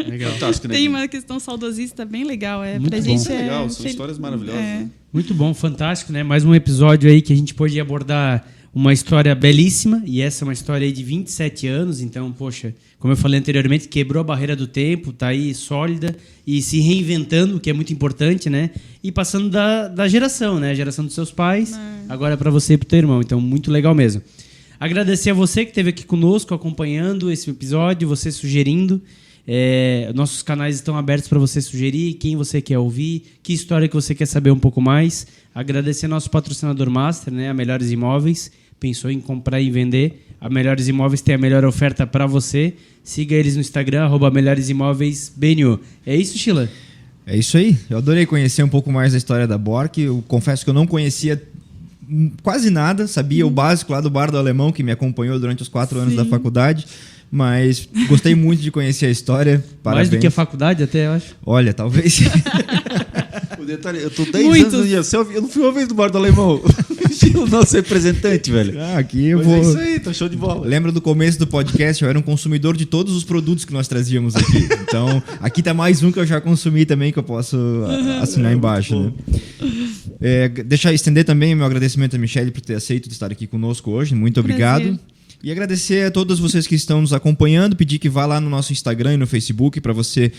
Legal. Fantástico, né? Tem uma questão saudosista bem legal. Pra gente legal, são histórias maravilhosas. Né? Muito bom, fantástico, né? Mais um episódio aí que a gente pôde abordar uma história belíssima, e essa é uma história aí de 27 anos, então, poxa, como eu falei anteriormente, quebrou a barreira do tempo, tá aí sólida e se reinventando, o que é muito importante, né? E passando da geração, né? A geração dos seus pais, agora para você e pro teu irmão, então muito legal mesmo. Agradecer a você que esteve aqui conosco, acompanhando esse episódio, você sugerindo. Nossos canais estão abertos para você sugerir quem você quer ouvir, que história que você quer saber um pouco mais. Agradecer nosso patrocinador master, né, a Melhores Imóveis. Pensou em comprar e vender? A Melhores Imóveis tem a melhor oferta para você. Siga eles no Instagram, @melhoresimóveisbnu. É isso, Sheila? É isso aí. Eu adorei conhecer um pouco mais da história da Bork. Eu confesso que eu não conhecia quase nada. Sabia o básico lá do Bar do Alemão, que me acompanhou durante os 4 anos da faculdade. Mas gostei muito de conhecer a história. Parabéns. Mais do que a faculdade até, eu acho. Olha, talvez. O detalhe, eu tô 10 anos no IACEL, eu não fui uma vez do Bar do Alemão. O nosso representante, velho. Aqui eu Mas vou... é isso aí, tá show de bola. Lembra do começo do podcast? Eu era um consumidor de todos os produtos que nós trazíamos aqui. Então, aqui tá mais um que eu já consumi também, que eu posso assinar embaixo. Né? Deixar estender também meu agradecimento a Michele por ter aceito de estar aqui conosco hoje. Muito obrigado. E agradecer a todos vocês que estão nos acompanhando, pedir que vá lá no nosso Instagram e no Facebook para você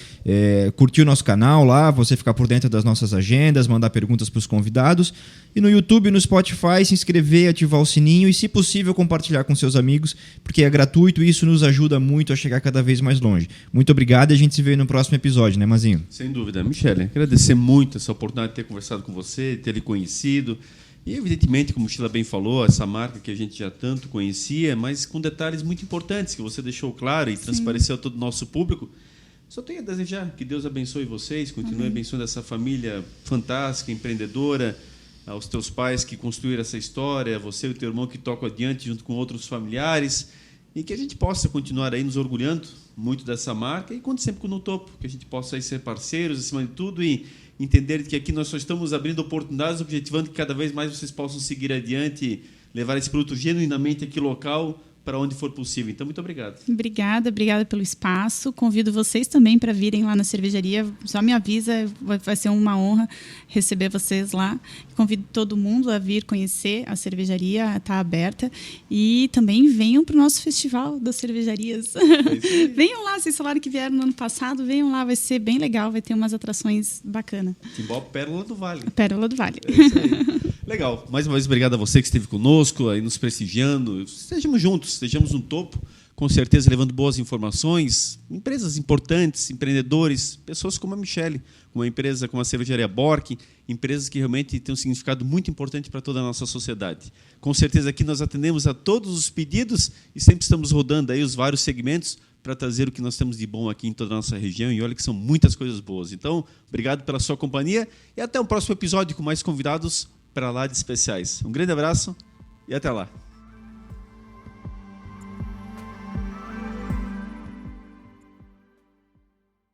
curtir o nosso canal lá, você ficar por dentro das nossas agendas, mandar perguntas para os convidados. E no YouTube e no Spotify, se inscrever, ativar o sininho e, se possível, compartilhar com seus amigos, porque é gratuito e isso nos ajuda muito a chegar cada vez mais longe. Muito obrigado e a gente se vê no próximo episódio, né, Mazinho? Sem dúvida. Michele, agradecer muito essa oportunidade de ter conversado com você, de ter lhe conhecido. E, evidentemente, como o Sheila bem falou, essa marca que a gente já tanto conhecia, mas com detalhes muito importantes que você deixou claro e transpareceu a todo o nosso público. Só tenho a desejar que Deus abençoe vocês, continue abençoando essa família fantástica, empreendedora, aos teus pais que construíram essa história, você e o teu irmão que tocam adiante junto com outros familiares, e que a gente possa continuar aí nos orgulhando muito dessa marca e conte sempre com no topo, que a gente possa aí ser parceiros acima de tudo e entender que aqui nós só estamos abrindo oportunidades, objetivando que cada vez mais vocês possam seguir adiante e levar esse produto genuinamente aqui local para onde for possível. Então, muito obrigado. Obrigada pelo espaço. Convido vocês também para virem lá na cervejaria. Só me avisa, vai ser uma honra receber vocês lá. Convido todo mundo a vir conhecer a cervejaria, está aberta. E também venham para o nosso festival das cervejarias. Venham lá, vocês falaram que vieram no ano passado, venham lá, vai ser bem legal, vai ter umas atrações bacanas. Timbó Pérola do Vale. Pérola do Vale. É isso aí. Legal. Mais uma vez, obrigado a você que esteve conosco, aí nos prestigiando. Estejamos juntos, estejamos no topo, com certeza levando boas informações. Empresas importantes, empreendedores, pessoas como a Michele, uma empresa como a Cervejaria Bork, empresas que realmente têm um significado muito importante para toda a nossa sociedade. Com certeza aqui nós atendemos a todos os pedidos e sempre estamos rodando aí os vários segmentos para trazer o que nós temos de bom aqui em toda a nossa região. E olha que são muitas coisas boas. Então, obrigado pela sua companhia e até o próximo episódio com mais convidados para lá de especiais. Um grande abraço e até lá.